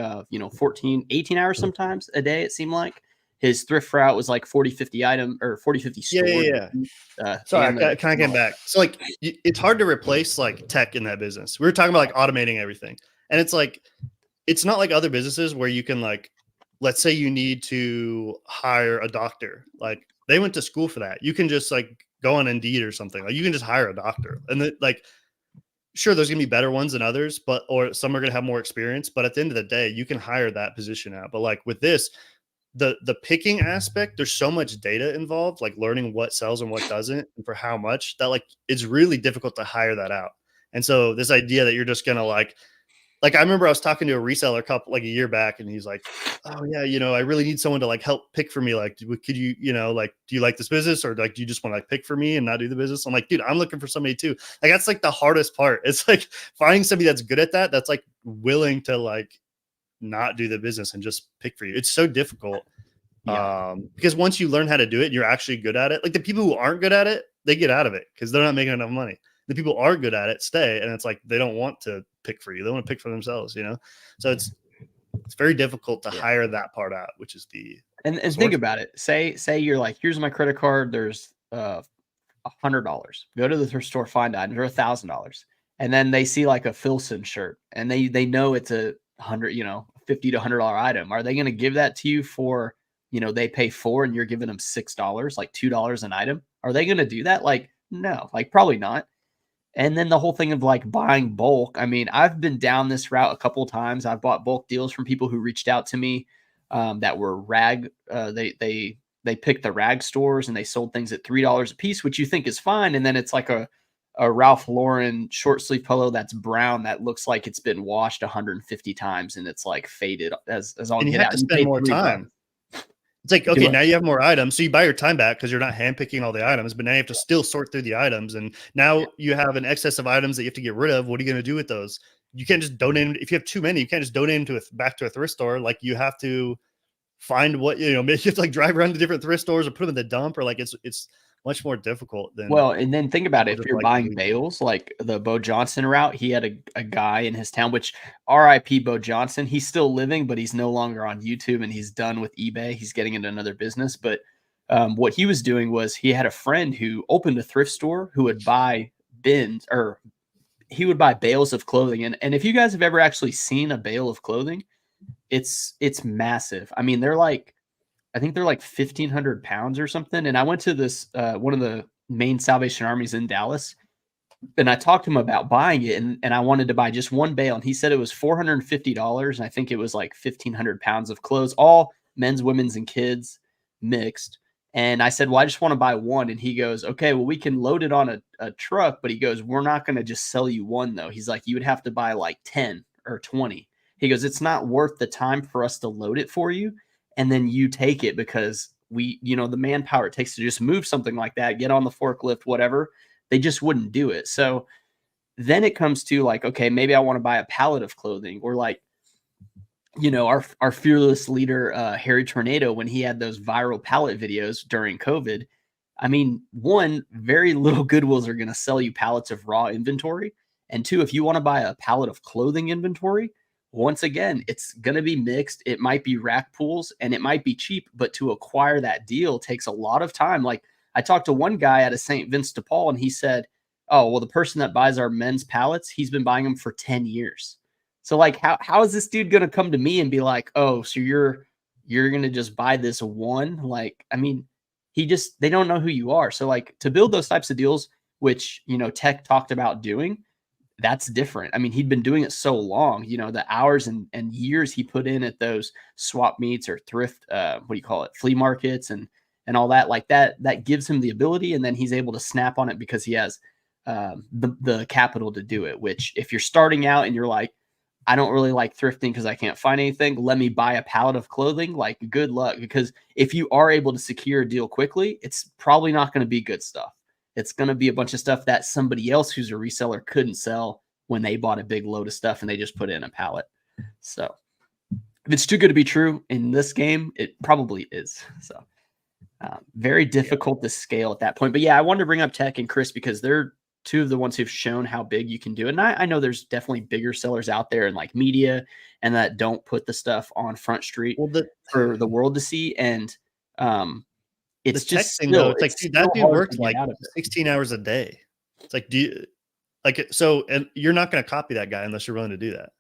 14, 18 hours sometimes a day, it seemed like. His thrift route was like 40, 50 item or 40, 50 stores. Sorry, I kind of came back. So like, it's hard to replace like tech in that business. We were talking about like automating everything. And it's like, it's not like other businesses where you can like, let's say you need to hire a doctor. Like they went to school for that. You can just like go on Indeed or something. Like you can just hire a doctor. And like, sure, there's gonna be better ones than others, or some are gonna have more experience. But at the end of the day, you can hire that position out. But like with this, the picking aspect, there's so much data involved, like learning what sells and what doesn't, and for how much, that like it's really difficult to hire that out. And so this idea that you're just gonna like I remember I was talking to a reseller a year back, and he's like, "Oh yeah, I really need someone to like help pick for me. Like, could you, like, do you like this business, or like, do you just want to like pick for me and not do the business?" I'm like, dude, I'm looking for somebody too. Like, that's like the hardest part. It's like finding somebody that's good at that, that's like willing to like not do the business and just pick for you. It's so difficult. Yeah. Because once you learn how to do it, you're actually good at it. Like the people who aren't good at it, they get out of it because they're not making enough money. The people who are good at it stay, and it's like they don't want to pick for you. They want to pick for themselves, So it's very difficult to hire that part out, which is the and think about it. Say you're like, here's my credit card. There's $100. Go to the thrift store, find items, or $1,000, and then they see like a Filson shirt, and they know it's a $100, $50 to $100 item. Are they going to give that to you for, they pay $4 and you're giving them $6, like $2 an item? Are they going to do that? Like, no, like probably not. And then the whole thing of like buying bulk. I mean, I've been down this route a couple of times. I've bought bulk deals from people who reached out to me that were rag. They picked the rag stores and they sold things at $3 a piece, which you think is fine. And then it's like a Ralph Lauren short sleeve polo that's brown that looks like it's been washed 150 times and it's like faded as all and you get have out. to spend more time. It's like, okay, now you have more items. So you buy your time back because you're not handpicking all the items, but now you have to still sort through the items. And now you have an excess of items that you have to get rid of. What are you going to do with those? You can't just donate them. If you have too many, you can't just donate them back to a thrift store. Like you have to find what, maybe you have to like drive around to different thrift stores or put them in the dump, or like it's much more difficult than. Well, and then think about it. If you're buying bales, like the Bo Johnson route, he had a guy in his town, which RIP Bo Johnson, he's still living, but he's no longer on YouTube and he's done with eBay. He's getting into another business. But what he was doing was he had a friend who opened a thrift store who would buy bins, or he would buy bales of clothing. And if you guys have ever actually seen a bale of clothing, it's massive. I mean, I think they're like 1,500 pounds or something. And I went to this, one of the main Salvation Armies in Dallas, and I talked to him about buying it. And I wanted to buy just one bale. And he said it was $450. And I think it was like 1,500 pounds of clothes, all men's, women's, and kids mixed. And I said, well, I just want to buy one. And he goes, okay, well, we can load it on a truck. But he goes, we're not going to just sell you one, though. He's like, you would have to buy like 10 or 20. He goes, it's not worth the time for us to load it for you. And then you take it because the manpower it takes to just move something like that, get on the forklift, whatever, they just wouldn't do it. So then it comes to like, okay, maybe I want to buy a pallet of clothing, or like, our fearless leader, Harry Tornado, when he had those viral pallet videos during COVID. I mean, one, very little Goodwills are going to sell you pallets of raw inventory. And two, if you want to buy a pallet of clothing inventory, once again, it's going to be mixed. It might be rack pools and it might be cheap, but to acquire that deal takes a lot of time. Like I talked to one guy at a St. Vince de Paul and he said, oh, well, the person that buys our men's pallets, he's been buying them for 10 years. So like, how is this dude going to come to me and be like, oh, so you're you're going to just buy this one. Like, I mean, they don't know who you are. So like to build those types of deals, which, you know, Tech talked about doing, that's different. I mean, he'd been doing it so long, you know, the hours and years he put in at those swap meets or thrift, what do you call it, flea markets and all that, like that gives him the ability, and then he's able to snap on it because he has the capital to do it. Which if you're starting out and you're like, I don't really like thrifting because I can't find anything, let me buy a pallet of clothing, like good luck, because if you are able to secure a deal quickly, it's probably not going to be good stuff. It's going to be a bunch of stuff that somebody else who's a reseller couldn't sell when they bought a big load of stuff and they just put it in a pallet. So if it's too good to be true in this game, it probably is. So very difficult to scale at that point. But yeah, I wanted to bring up Tech and Chris because they're two of the ones who've shown how big you can do it. And I know there's definitely bigger sellers out there in like media and that don't put the stuff on Front Street for the world to see. And it's the just tech thing, though. It's like, dude, that dude works like 16 hours a day. It's like, and you're not going to copy that guy unless you're willing to do that.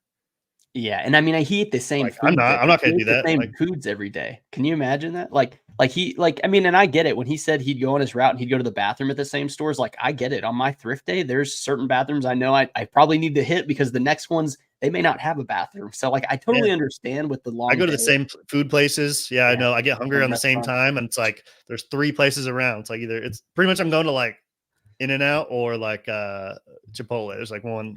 Yeah, and I mean, he ate the same like, food. I'm not going to do that. Same foods every day. Can you imagine that? I mean, and I get it. When he said he'd go on his route and he'd go to the bathroom at the same stores, like I get it. On my thrift day, there's certain bathrooms I know I probably need to hit because the next ones they may not have a bathroom. So like I totally understand with the long. I go to the same food places. Yeah, I know. I get hungry on the same time, and it's like there's 3 places around. It's like it's pretty much I'm going to like In-N-Out or like Chipotle. There's like one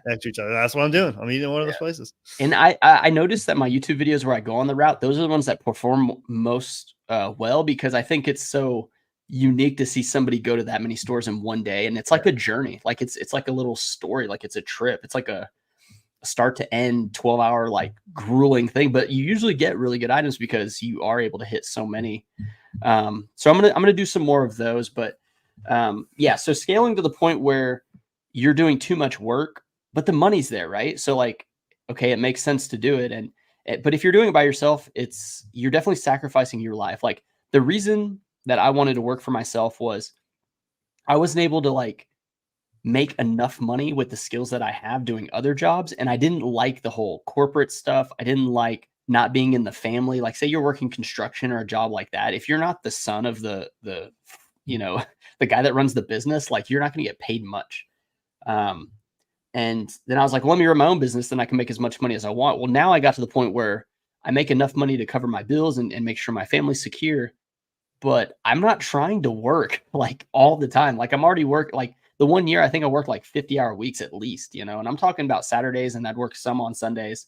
next to each other. That's what I'm doing. I'm eating one of those places. And I noticed that my YouTube videos where I go on the route, those are the ones that perform most well because I think it's so unique to see somebody go to that many stores in one day, and it's like a journey. Like it's like a little story. Like it's a trip. It's like a start to end 12-hour like grueling thing. But you usually get really good items because you are able to hit so many. So I'm gonna do some more of those, but. Yeah, so scaling to the point where you're doing too much work, but the money's there, right? So like, okay, it makes sense to do it. But if you're doing it by yourself, you're definitely sacrificing your life. Like the reason that I wanted to work for myself was I wasn't able to like make enough money with the skills that I have doing other jobs. And I didn't like the whole corporate stuff. I didn't like not being in the family. Like say you're working construction or a job like that. If you're not the son of the the guy that runs the business, like you're not going to get paid much. And then I was like, well, let me run my own business. Then I can make as much money as I want. Well, now I got to the point where I make enough money to cover my bills and make sure my family's secure, but I'm not trying to work like all the time. Like I'm already like the 1 year, I think I worked like 50-hour weeks at least, and I'm talking about Saturdays and I'd work some on Sundays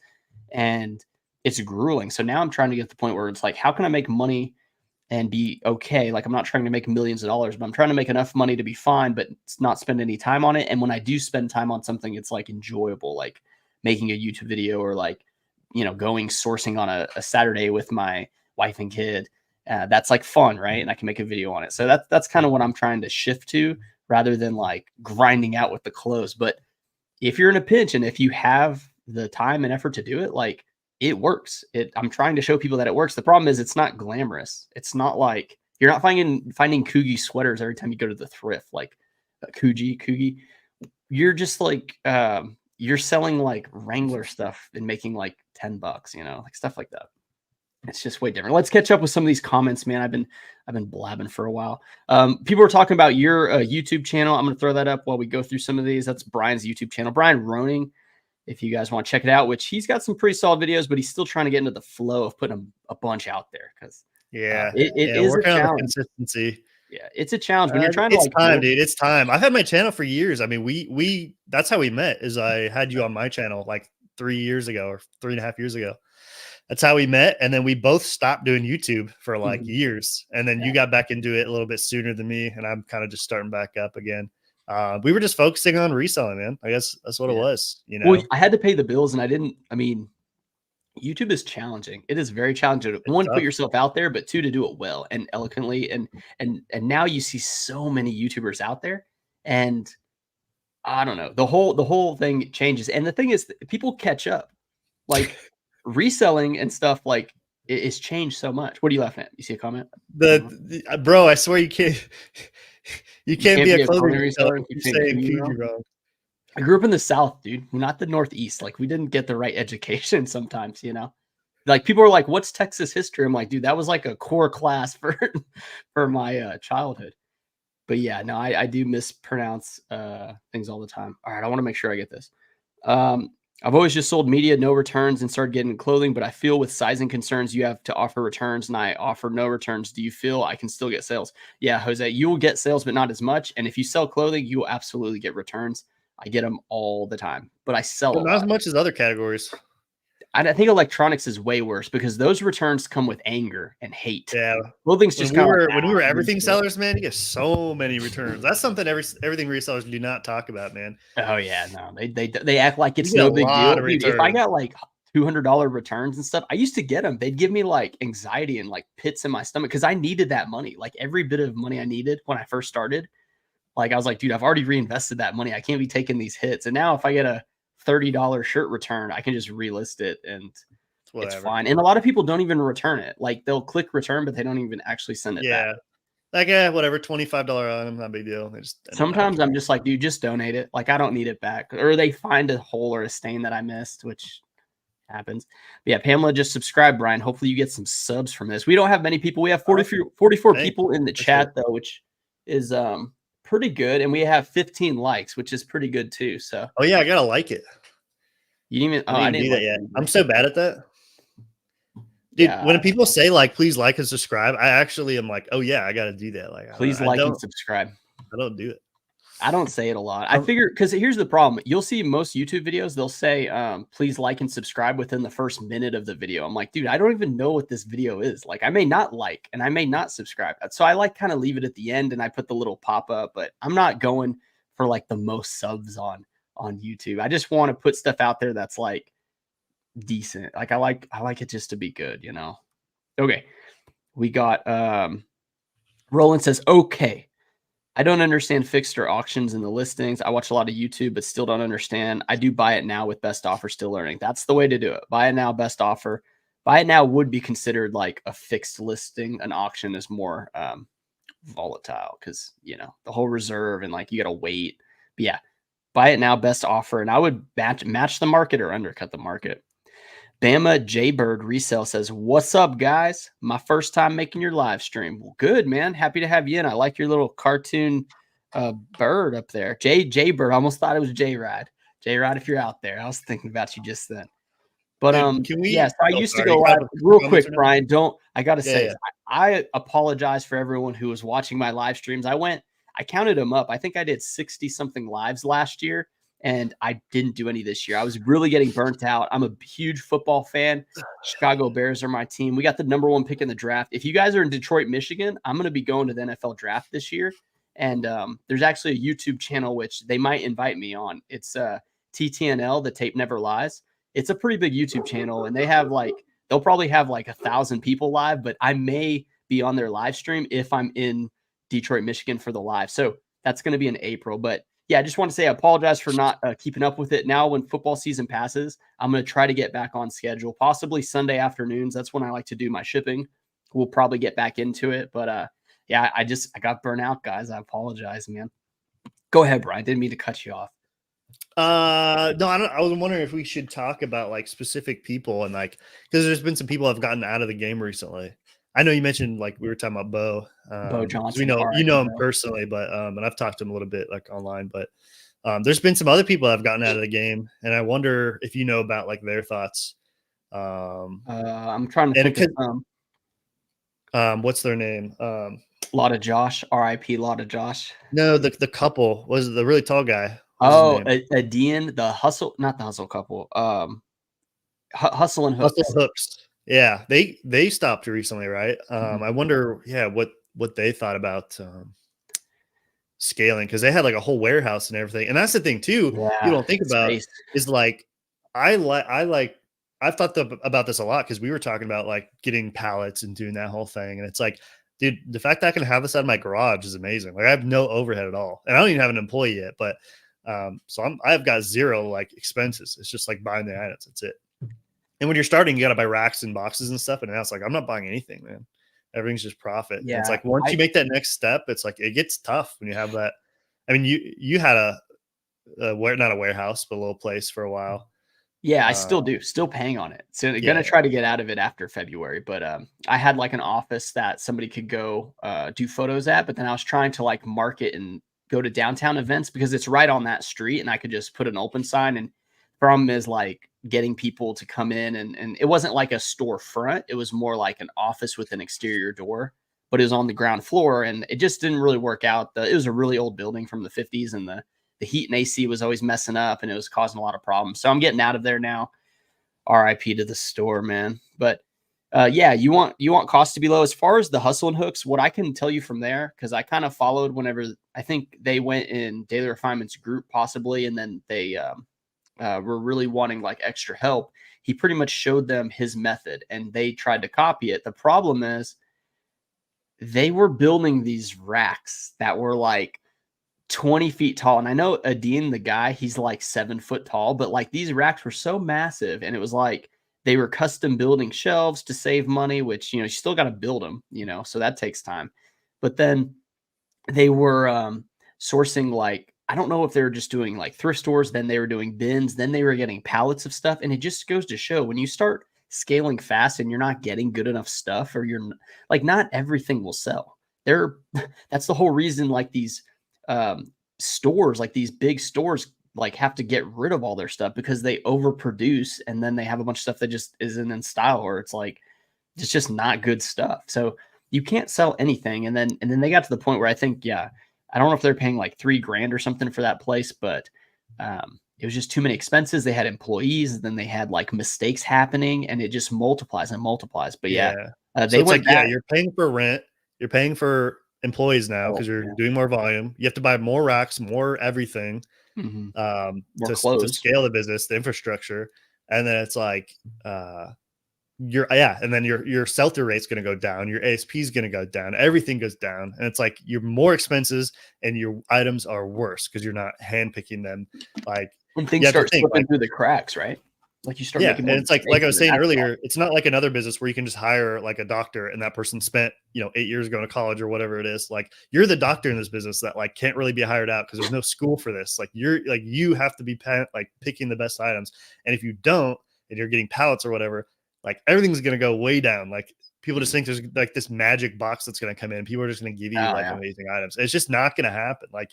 and it's grueling. So now I'm trying to get to the point where it's like, how can I make money and be okay? Like I'm not trying to make millions of dollars, but I'm trying to make enough money to be fine, but not spend any time on it. And when I do spend time on something, it's like enjoyable, like making a YouTube video or like, going sourcing on a Saturday with my wife and kid. That's like fun, right? And I can make a video on it. So that's kind of what I'm trying to shift to rather than like grinding out with the clothes. But if you're in a pinch and if you have the time and effort to do it, like it works. I'm trying to show people that it works. The problem is it's not glamorous. It's not like you're not finding Coogie sweaters every time you go to the thrift, like Coogie. You're just like, you're selling like Wrangler stuff and making like $10, like stuff like that. It's just way different. Let's catch up with some of these comments, man. I've been blabbing for a while. People are talking about your YouTube channel. I'm going to throw that up while we go through some of these. That's Brian's YouTube channel, Brian Roning. If you guys want to check it out, which he's got some pretty solid videos, but he's still trying to get into the flow of putting a bunch out there because it is a challenge. Consistency. Yeah, it's a challenge when you're trying to. It's time, dude. It's time. I've had my channel for years. I mean, we that's how we met. Is I had you on my channel like 3 years ago or 3.5 years ago. That's how we met, and then we both stopped doing YouTube for like years, and then you got back into it a little bit sooner than me, and I'm kind of just starting back up again. We were just focusing on reselling, man. I guess that's what it was. Well, I had to pay the bills and YouTube is challenging. It is very challenging. One, to put yourself out there, but two, to do it well and eloquently. And now you see so many YouTubers out there, and I don't know, the whole thing changes. And the thing is, people catch up. Like reselling and stuff, like it's changed so much. What are you laughing at? You see a comment? Bro, I swear you can't. You can't be a clothing reseller. You're saying Coogie wrong. I grew up in the South, dude, not the Northeast. Like we didn't get the right education sometimes, Like people are like, "What's Texas history?" I'm like, dude, that was like a core class for for my childhood. But yeah, no, I do mispronounce things all the time. All right, I want to make sure I get this. Um, I've always just sold media, no returns, and started getting clothing, but I feel with sizing concerns, you have to offer returns, and I offer no returns. Do you feel I can still get sales? Yeah, Jose, you will get sales, but not as much. And if you sell clothing, you will absolutely get returns. I get them all the time, but I sell But a not as lot. much as other categories. I think electronics is way worse because those returns come with anger and hate. Yeah. Clothing's just kind of like, When we were I'm used everything to it. sellers, man, you get so many returns. That's something everything resellers do not talk about, man. Oh yeah, no, they act like You it's get a no big lot deal, of dude. If I returns. got like $200 returns and stuff, I used to get them. They'd give me like anxiety and like pits in my stomach because I needed that money, like every bit of money I needed when I first started. Like I was like, dude, I've already reinvested that money. I can't be taking these hits. And now if I get a $30 shirt return, I can just relist it and It's it's whatever. fine. And a lot of people don't even return it. Like they'll click return, but they don't even actually send it back. Yeah. Like, whatever, $25 item, not a big deal. They just end up not Sometimes I'm returning. just like, dude, just donate it. Like I don't need it back. Or they find a hole or a stain that I missed, which happens. But yeah, Pamela just subscribed, Brian. Hopefully you get some subs from this. We don't have many people. We have Awesome. 44 Thanks. people in the Appreciate it. chat though, which is pretty good. And we have 15 likes, which is pretty good too. So Oh yeah, I gotta like it. you didn't even I I didn't didn't do that like yet. it I'm either. so bad at that. Dude, Yeah. when people say like please like and subscribe, I actually am like, oh yeah, I gotta do that. Like Please I like and subscribe. don't do it. I don't say it a lot. I Um, figure because here's the problem. You'll see most YouTube videos, they'll say, please like and subscribe within the first minute of the video. I'm like, dude, I don't even know what this video is. Like, I may not like and I may not subscribe. So I like kind of leave it at the end and I put the little pop-up, but I'm not going for like the most subs on YouTube. I just want to put stuff out there that's like decent. Like I like it just to be good, you know. Okay. We got Roland says, okay. I don't understand fixed or auctions in the listings. I watch a lot of YouTube, but still don't understand. I do buy it now with best offer, still learning. That's the way to do it. Buy it now, best offer. Buy it now would be considered like a fixed listing. An auction is more volatile because, you know, the whole reserve and like you got to wait. But yeah, buy it now, best offer. And I would match the market or undercut the market. Bama Jaybird Resell says, what's up, guys? My first time making your live stream. Well, good, man. Happy to have you in. I like your little cartoon bird up there. Jaybird. I almost thought it was J-Rod. J-Rod, if you're out there. I was thinking about you just then. But dude, can yeah, we so I oh used to sorry, go you got live a real comments or quick, no? Brian. I gotta Yeah, say, yeah. I apologize for everyone who was watching my live streams. I counted them up. I think I did 60 something lives last year, and I didn't do any this year. I was really getting burnt out. I'm a huge football fan. Chicago Bears are my team. We got the #1 pick in the draft. If you guys are in Detroit, Michigan, I'm gonna be going to the NFL draft this year. And there's actually a YouTube channel which they might invite me on. It's TTNL, The Tape Never Lies. It's a pretty big YouTube channel, and they'll probably have like 1,000 people live, but I may be on their live stream if I'm in Detroit, Michigan for the live. So that's going to be in April. But yeah, I just want to say I apologize for not keeping up with it. Now, when football season passes, I'm going to try to get back on schedule, possibly Sunday afternoons. That's when I like to do my shipping. We'll probably get back into it. But yeah, I got burnt out, guys. I apologize, man. Go ahead, Brian. I didn't mean to cut you off. No, I was wondering if we should talk about like specific people and like because there's been some people that have gotten out of the game recently. I know you mentioned like we were talking about Bo. Bo 'Cause we Johnson. know you RIP, know him Bo. personally, but and I've talked to him a little bit like online, but there's been some other people that have gotten out of the game, and I wonder if you know about like their thoughts. I'm trying to And think it of some. could, what's their name? Lot of Josh. RIP. Lot of Josh. No, the couple was the really tall guy. What's his Oh, name? Adian, the hustle, not the hustle couple. Hustle and Russell Hooks. Hooks. Yeah, they stopped recently, right? I wonder, yeah, what they thought about scaling because they had like a whole warehouse and everything. And that's the thing too. You Yeah, don't think about space. is like I like I've thought about this a lot because we were talking about like getting pallets and doing that whole thing, and it's like, dude, the fact that I can have this out of my garage is amazing. Like I have no overhead at all, and I don't even have an employee yet, but so I've got zero like expenses. It's just like buying the items. That's it. And when you're starting, you got to buy racks and boxes and stuff. And now it's like, I'm not buying anything, man. Everything's just profit. And it's Yeah, like, once you make that next step, it's like, it gets tough when you have that. I mean, you had not a warehouse, but a little place for a while. Yeah, I Uh, still do, still paying on it. So I'm gonna yeah, try to get out of it after February. But I had like an office that somebody could go do photos at, but then I was trying to like market and go to downtown events because it's right on that street and I could just put an open sign. And problem is like getting people to come in and it wasn't like a storefront, it was more like an office with an exterior door, but it was on the ground floor and it just didn't really work out. It was a really old building from the 50s and the heat and AC was always messing up and it was causing a lot of problems. So I'm getting out of there now. RIP to the store, man. But yeah, you want costs to be low. As far as the hustle and hooks, what I can tell you from there, because I kind of followed whenever I think they went in Daily Refinement's group possibly, and then they were really wanting like extra help. He pretty much showed them his method and they tried to copy it. The problem is they were building these racks that were like 20 feet tall. And I know Adine, the guy, he's like 7 foot tall, but like these racks were so massive. And it was like they were custom building shelves to save money, which, you still got to build them, so that takes time. But then they were sourcing like, I don't know if they were just doing like thrift stores, then they were doing bins, then they were getting pallets of stuff. And it just goes to show when you start scaling fast and you're not getting good enough stuff, or like, not everything will sell. There, that's the whole reason like these stores, like these big stores, like have to get rid of all their stuff because they overproduce and then they have a bunch of stuff that just isn't in style, or it's like it's just not good stuff. So you can't sell anything. And then they got to the point where I think, yeah, I don't know if they're paying like $3,000 or something for that place, but it was just too many expenses. They had employees, and then they had like mistakes happening, and it just multiplies and multiplies. But yeah, yeah. So they it's like, went yeah, back. you're paying for rent, you're paying for employees now Oh, because you're yeah. doing more volume. You have to buy more racks, more everything, Mhm. More to clothes. scale the business, the infrastructure, and then it's like, your yeah, and then your sell-through rate's going to go down, your ASP is going to go down, everything goes down, and it's like you're more expenses and your items are worse because you're not hand picking them. Like, When you things have to start think slipping like, through the cracks, right? Like you start yeah, making and more it's like mistakes, I was and then saying that's the problem. earlier, it's not like another business where you can just hire like a doctor and that person spent 8 years going to college or whatever it is. Like, you're the doctor in this business that like can't really be hired out because there's no school for this. Like, you have to be like picking the best items, and if you don't, and you're getting pallets or whatever, like everything's going to go way down. Like, people just think there's like this magic box that's going to come in. People are just going to give you Oh like yeah. amazing items. It's just not going to happen. Like,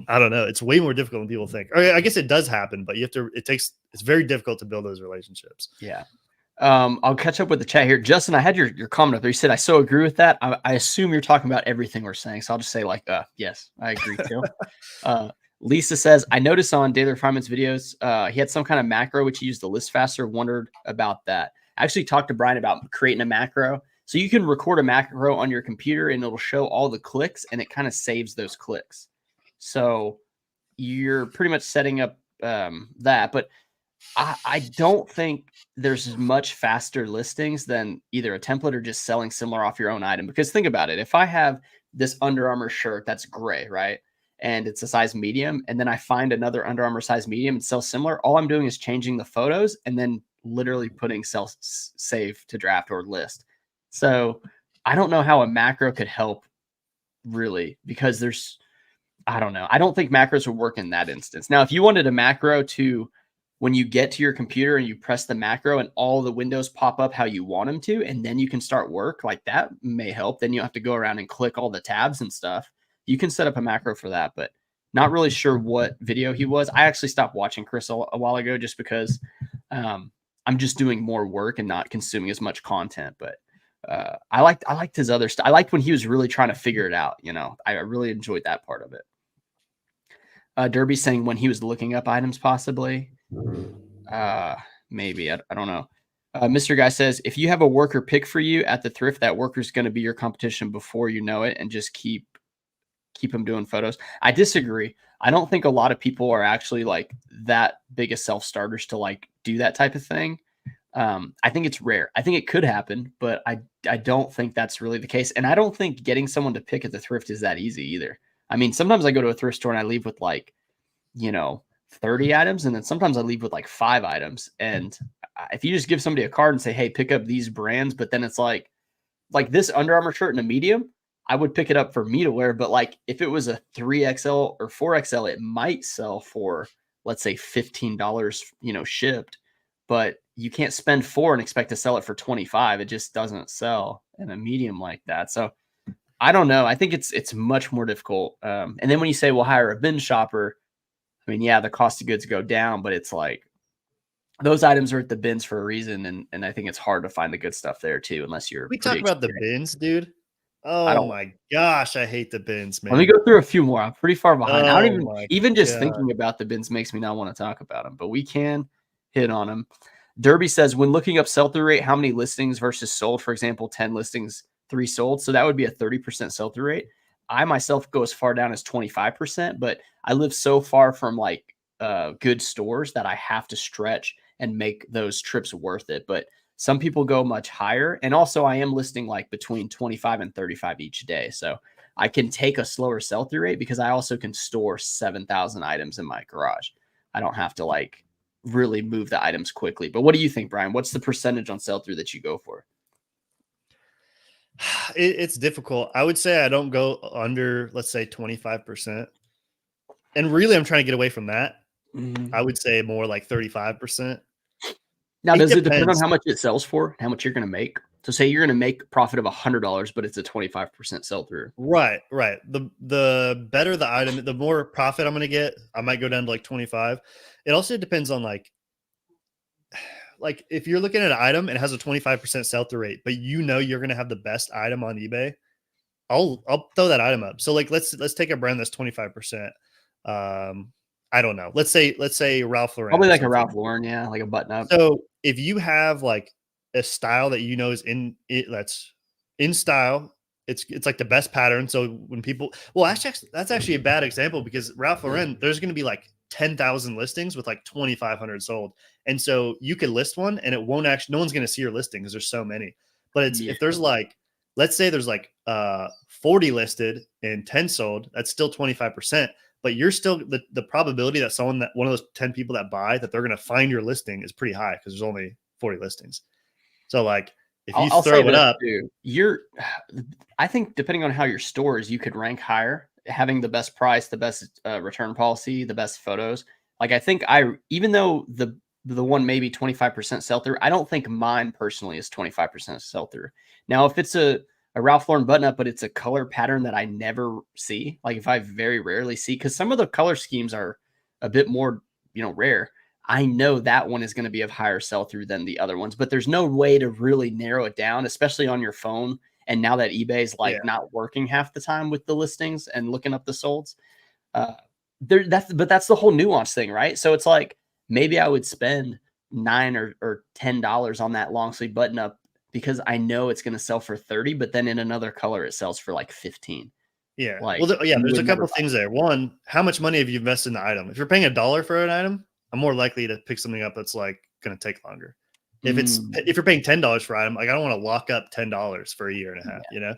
I don't know. It's way more difficult than people think. Or I guess it does happen, but it's very difficult to build those relationships. Yeah. I'll catch up with the chat here. Justin, I had your comment up there. You said, I so agree with that. I assume you're talking about everything we're saying. So I'll just say like, yes, I agree too. Uh, Lisa says, I noticed on Daily Refinement's videos, he had some kind of macro, which he used to list faster. Wondered about that. I actually talked to Brian about creating a macro. So you can record a macro on your computer and it'll show all the clicks and it kind of saves those clicks. So you're pretty much setting up that. But I don't think there's as much faster listings than either a template or just selling similar off your own item. Because think about it. If I have this Under Armour shirt that's gray, right? And it's a size medium, and then I find another Under Armour size medium and sell similar, all I'm doing is changing the photos and then literally putting save to draft or list. So I don't know how a macro could help really, because I don't know. I don't think macros would work in that instance. Now, if you wanted a macro to, when you get to your computer and you press the macro and all the windows pop up how you want them to, and then you can start work, like that may help. Then you have to go around and click all the tabs and stuff. You can set up a macro for that, but not really sure what video he was. I actually stopped watching Chris a while ago just because I'm just doing more work and not consuming as much content. But I liked his other stuff. I liked when he was really trying to figure it out. I really enjoyed that part of it. Derby saying when he was looking up items, possibly. Maybe. I don't know. Mr. Guy says, if you have a worker pick for you at the thrift, that worker's going to be your competition before you know it, and just keep them doing photos. I disagree. I don't think a lot of people are actually like that big of self-starters to like do that type of thing. I think it's rare. I think it could happen, but I don't think that's really the case. And I don't think getting someone to pick at the thrift is that easy either. I mean, sometimes I go to a thrift store and I leave with like, 30 items. And then sometimes I leave with like 5 items. And if you just give somebody a card and say, hey, pick up these brands, but then it's like this Under Armour shirt in a medium, I would pick it up for me to wear. But like if it was a 3XL or 4XL, it might sell for, let's say $15, shipped. but you can't spend 4 and expect to sell it for 25. It just doesn't sell in a medium like that. So I don't know. I think it's much more difficult. And then when you say, well, hire a bin shopper, I mean, yeah, the cost of goods go down, but it's like those items are at the bins for a reason. And I think it's hard to find the good stuff there too, unless you're We pretty talk about the experienced. bins, dude. I Oh don't my gosh, I hate the bins, Let me man. go through a few more. I'm pretty far behind. I don't Oh my even just god. thinking about the bins makes me not want to talk about them, but we can hit on them. Derby says, when looking up sell-through rate, how many listings versus sold? For example, 10 listings, 3 sold. So that would be a 30% sell-through rate. I myself go as far down as 25%, but I live so far from like good stores that I have to stretch and make those trips worth it. But some people go much higher. And also I am listing like between 25 and 35 each day. So I can take a slower sell-through rate because I also can store 7,000 items in my garage. I don't have to like really move the items quickly. But what do you think, Brian? What's the percentage on sell-through that you go for? It's difficult. I would say I don't go under, let's say 25%. And really I'm trying to get away from that. Mhm. I would say more like 35%. Now, It does it depend on depends. how much it sells for, how much you're going to make? So say you're going to make a profit of $100, but it's a 25% sell-through. Right, right. The better the item, the more profit I'm going to get. I might go down to like 25. It also depends on like if you're looking at an item and it has a 25% sell-through rate, but you know you're going to have the best item on eBay, I'll throw that item up. So like let's take a brand that's 25%. I don't know. Let's say Ralph Lauren Probably or like a something. Ralph Lauren, yeah, like a button-up. So if you have like a style that you know is in it, that's in style, it's like the best pattern. So when people, well, actually, that's actually a bad example because Ralph Lauren, there's going to be like 10,000 listings with like 2,500 sold, and so you could list one and it won't actually, no one's going to see your listing because there's so many. But it's Yeah. if there's like, let's say there's like 40 listed and 10 sold, that's still 25%. But you're still the probability that someone that one of those 10 people that buy that they're going to find your listing is pretty high because there's only 40 listings. So like if you I'll say throw it this up, too. I think depending on how your store is, you could rank higher, having the best price, the best return policy, the best photos. Like I think even though the one maybe 25% sell through, I don't think mine personally is 25% sell through. Now, if it's a Ralph Lauren button up, but it's a color pattern that I never see, like if I very rarely see, because some of the color schemes are a bit more, rare. I know that one is going to be of higher sell through than the other ones, but there's no way to really narrow it down, especially on your phone. And now that eBay is yeah, like not working half the time with the listings and looking up the solds, uh, that's the whole nuance thing, right? So it's like maybe I would spend $9 or $10 on that long sleeve button up because I know it's going to sell for 30, but then in another color it sells for like 15. yeah. Like Well, yeah, you there's would a never couple buy. things there. One, how much money have you invested in the item? If you're paying $1 for an item, I'm more likely to pick something up that's like going to take longer. Mm, If you're paying $10 for an item, like I don't want to lock up $10 for a year and a half, yeah. you know.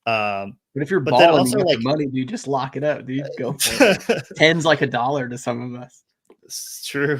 Um, But if you're but then balling and also you got the like money, dude, just lock it up, dude. Go for it. 10's like a dollar to some of us. it's true,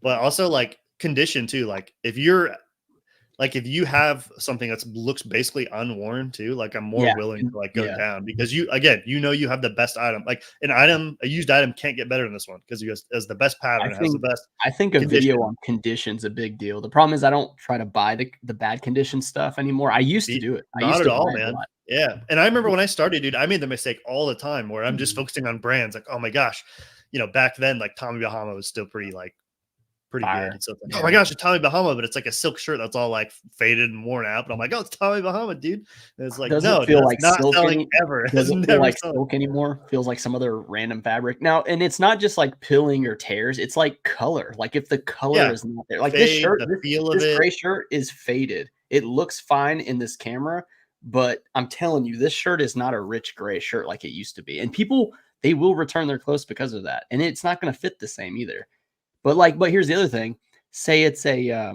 but also like condition too. If you have something that looks basically unworn too, like I'm more Yeah, willing to like go yeah. down because you have the best item. Like a used item can't get better than this one because you has the best I pattern, it has the think best I think a video condition. on condition's a big deal. The problem is I don't try to buy the bad condition stuff anymore. I used to do it. I Not used at to buy all, it a man. lot. Yeah. And I remember when I started, dude, I made the mistake all the time where I'm just Mhm. focusing on brands. Like, oh my gosh, back then, like Tommy Bahama was still pretty good. Fire. And so it's like, oh my Yeah. gosh, it's Tommy Bahama, but it's like a silk shirt that's all like faded and worn out. But I'm like, oh, it's Tommy Bahama, dude. And it's like, Does it no, dude, feel that's like not silk selling any ever. does It's it feel never like selling. silk anymore? Feels like some other random fabric. Now, and it's not just like pilling or tears, it's like color. Like if the color Yeah. is not there. Like this Fade, shirt, the this feel of this it. gray shirt is faded. It looks fine in this camera, but I'm telling you, this shirt is not a rich gray shirt like it used to be. And people, they will return their clothes because of that. And it's not going to fit the same either. But here's the other thing. Say it's a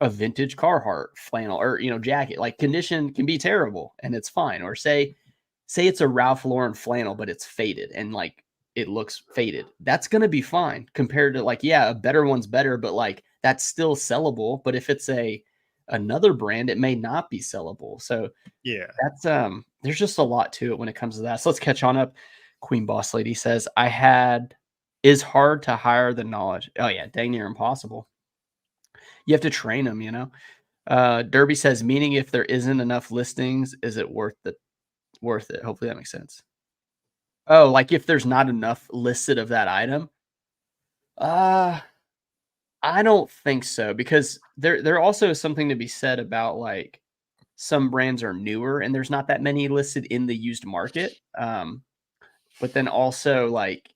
vintage Carhartt flannel or jacket. Like condition can be terrible and it's fine. Or say it's a Ralph Lauren flannel, but it's faded and like it looks faded. That's gonna be fine compared to like, yeah, a better one's better, but like that's still sellable. But if it's another brand, it may not be sellable. So Yeah. that's there's just a lot to it when it comes to that. So let's catch on up. Queen Boss Lady says, I had is hard to hire the knowledge. Oh yeah, dang near impossible. You have to train them, you know? Derby says, meaning if there isn't enough listings, is it worth it? Hopefully that makes sense. Oh, like if there's not enough listed of that item? Uh, I don't think so because there also is something to be said about like some brands are newer and there's not that many listed in the used market. But then also like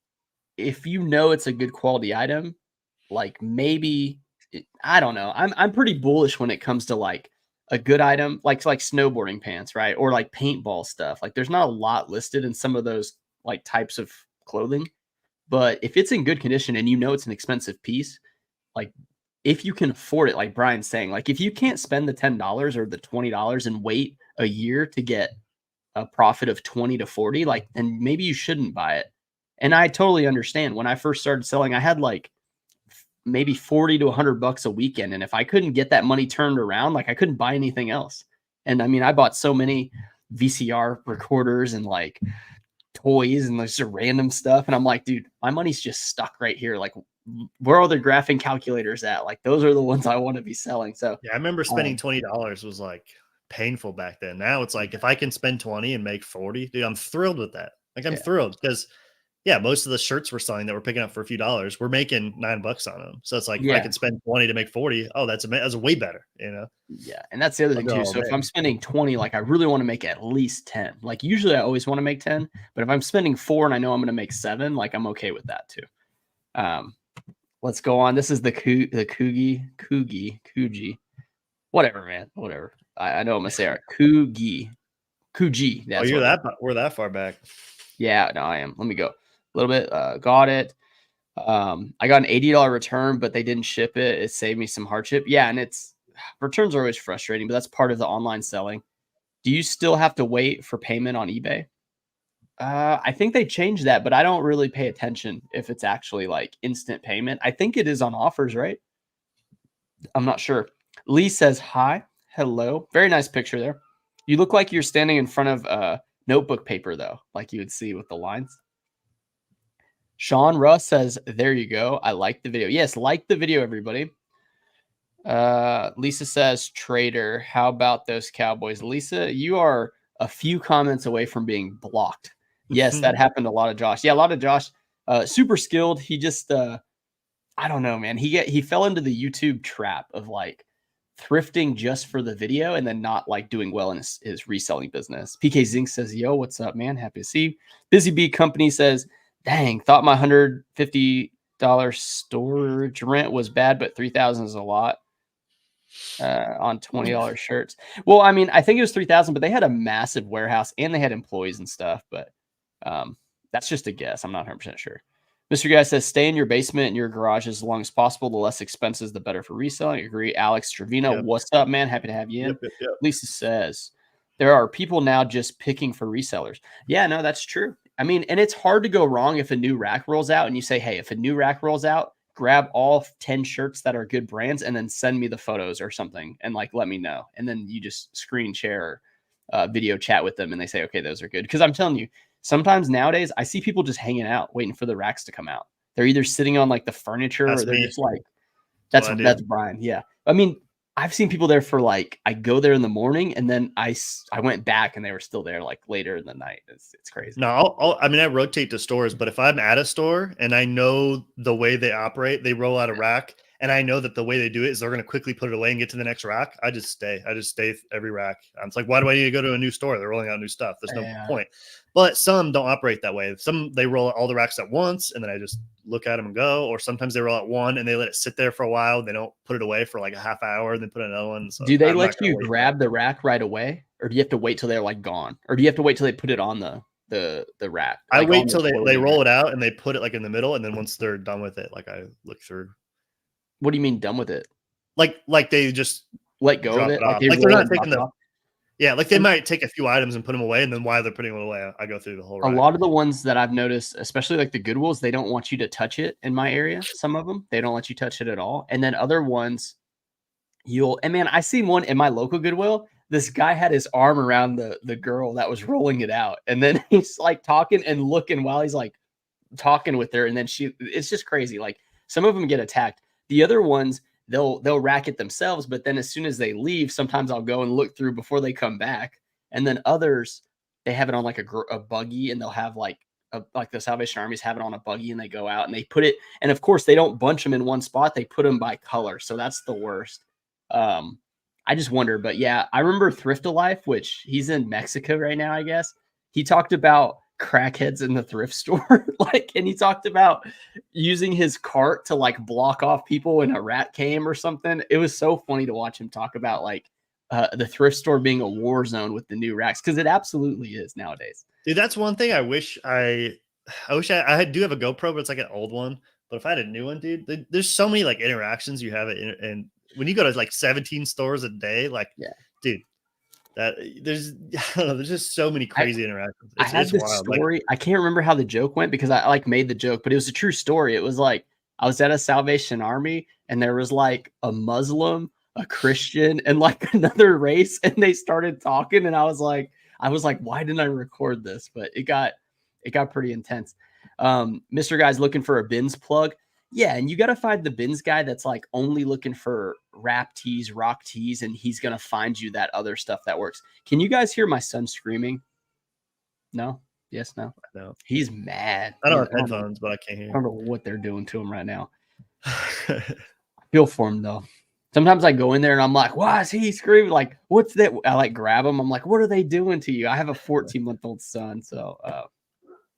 if you know it's a good quality item, like maybe I don't know. I'm pretty bullish when it comes to like a good item, like snowboarding pants, right? Or like paintball stuff. Like there's not a lot listed in some of those like types of clothing. But if it's in good condition and you know it's an expensive piece, like if you can afford it, like Brian's saying, like if you can't spend the $10 or the $20 and wait a year to get a profit of 20 to 40, like then maybe you shouldn't buy it. And I totally understand. When I first started selling, I had like maybe 40 to $100 a weekend. And if I couldn't get that money turned around, like I couldn't buy anything else. And I mean, I bought so many VCR recorders and like toys and like just random stuff. And I'm like, dude, my money's just stuck right here. Like, where are the graphing calculators at? Like, those are the ones I want to be selling. So, Yeah, I remember spending $20 was like painful back then. Now it's like if I can spend 20 and make 40, dude, I'm thrilled with that. Like I'm thrilled because most of the shirts we're selling that we're picking up for a few dollars, we're making $9 on them. So it's like if I can spend 20 to make 40, oh, that's way better, you know? Yeah. And that's the other thing too. So if I'm spending 20, like I really want to make at least 10. Like usually I always want to make 10, but if I'm spending 4 and I know I'm going to make 7, like I'm okay with that too. Let's go on. This is the Kugi. Whatever, man. Whatever. I know I'm gonna say it. Kugi. Oh, we're that far back. Yeah, no, I am. Let me go. A little bit. Got it. I got an $80 return, but they didn't ship it. It saved me some hardship. Yeah, and returns are always frustrating, but that's part of the online selling. Do you still have to wait for payment on eBay? I think they changed that, but I don't really pay attention if it's actually like instant payment. I think it is on offers, right? I'm not sure. Lee says, hi, hello. Very nice picture there. You look like you're standing in front of notebook paper, though, like you would see with the lines. Sean Russ says, there you go. I like the video. Yes, like the video, everybody. Lisa says, trader, how about those Cowboys? Lisa, you are a few comments away from being blocked. Yes, that happened to a lot of Josh. Yeah, a lot of Josh. Super skilled. He just, I don't know, man. He fell into the YouTube trap of like thrifting just for the video and then not like doing well in his reselling business. PK Zink says, yo, what's up, man? Happy to see you. Busy Bee Company says, dang, thought my $150 storage rent was bad, but $3,000 is a lot on $20 shirts. Well, I mean, I think it was $3,000, but they had a massive warehouse and they had employees and stuff. But that's just a guess. I'm not 100% sure. Mr. Guy says, stay in your basement and your garage as long as possible. The less expenses, the better for reselling. Agree. Alex Trevino, what's up, man? Happy to have you in. Yep. Lisa says, there are people now just picking for resellers. Yeah, no, that's true. I mean, and it's hard to go wrong if a new rack rolls out and you say, hey, if a new rack rolls out, grab all 10 shirts that are good brands and then send me the photos or something and like let me know. And then you just screen share or video chat with them and they say, okay, those are good. Because I'm telling you, sometimes nowadays I see people just hanging out waiting for the racks to come out. They're either sitting on like the furniture or they're just like, that's Brian. Yeah. I mean, I've seen people there for like, I go there in the morning and then I went back and they were still there like later in the night. It's crazy. No, I rotate to stores, but if I'm at a store and I know the way they operate, they roll out a rack and I know that the way they do it is they're going to quickly put it away and get to the next rack. I just stay every rack. It's like, why do I need to go to a new store? They're rolling out new stuff. There's no point. But some don't operate that way. Some, they roll out all the racks at once and then I just look at them and go, or sometimes they roll out one and they let it sit there for a while. They don't put it away for like a half hour and then put another one. So do they let you grab the rack right away? Or do you have to wait till they're like gone? Or do you have to wait till they put it on the rack? I wait till they roll it out and they put it like in the middle. And then once they're done with it, like I look through. What do you mean done with it? Like they just let go of it? Like they're not taking the... Yeah, like they might take a few items and put them away, and then while they're putting them away, I go through the whole rack. A lot of the ones that I've noticed, especially like the Goodwills, they don't want you to touch it in my area. Some of them, they don't let you touch it at all. And then other ones, and man, I seen one in my local Goodwill. This guy had his arm around the girl that was rolling it out. And then he's like talking and looking while he's like talking with her. And then it's just crazy. Like some of them get attacked. The other ones, they'll rack it themselves, but then as soon as they leave, sometimes I'll go and look through before they come back. And then others, they have it on like a buggy, and they'll have like the Salvation Armies have it on a buggy, and they go out and they put it. And of course, they don't bunch them in one spot; they put them by color. So that's the worst. I just wonder, but yeah, I remember Thrift Alive, which he's in Mexico right now, I guess. He talked about crackheads in the thrift store, like, and he talked about using his cart to like block off people when a rat came or something. It was so funny to watch him talk about like the thrift store being a war zone with the new racks, because it absolutely is nowadays. Dude, that's one thing I wish I do have a GoPro, but it's like an old one. But if I had a new one, dude, there's so many like interactions you have, and when you go to like 17 stores a day, like, Yeah, dude, that there's I don't know, there's just so many crazy interactions. I had this wild. story. Like, I can't remember how the joke went because I like made the joke, but it was a true story. It was like I was at a Salvation Army, and there was like a Muslim, a Christian, and like another race, and they started talking, and I was like, why didn't I record this? But it got pretty intense. Mr. Guy's looking for a bins plug. Yeah, and you got to find the bins guy that's like only looking for rap tees, rock tees, and he's going to find you that other stuff that works. Can you guys hear my son screaming? No? Yes, no? no, He's mad. I don't have headphones, but I can't I hear. don't know what they're doing to him right now. I feel for him though. Sometimes I go in there and I'm like, why is he screaming? Like, what's that? I like grab him. I'm like, what are they doing to you? I have a 14-month-old son, so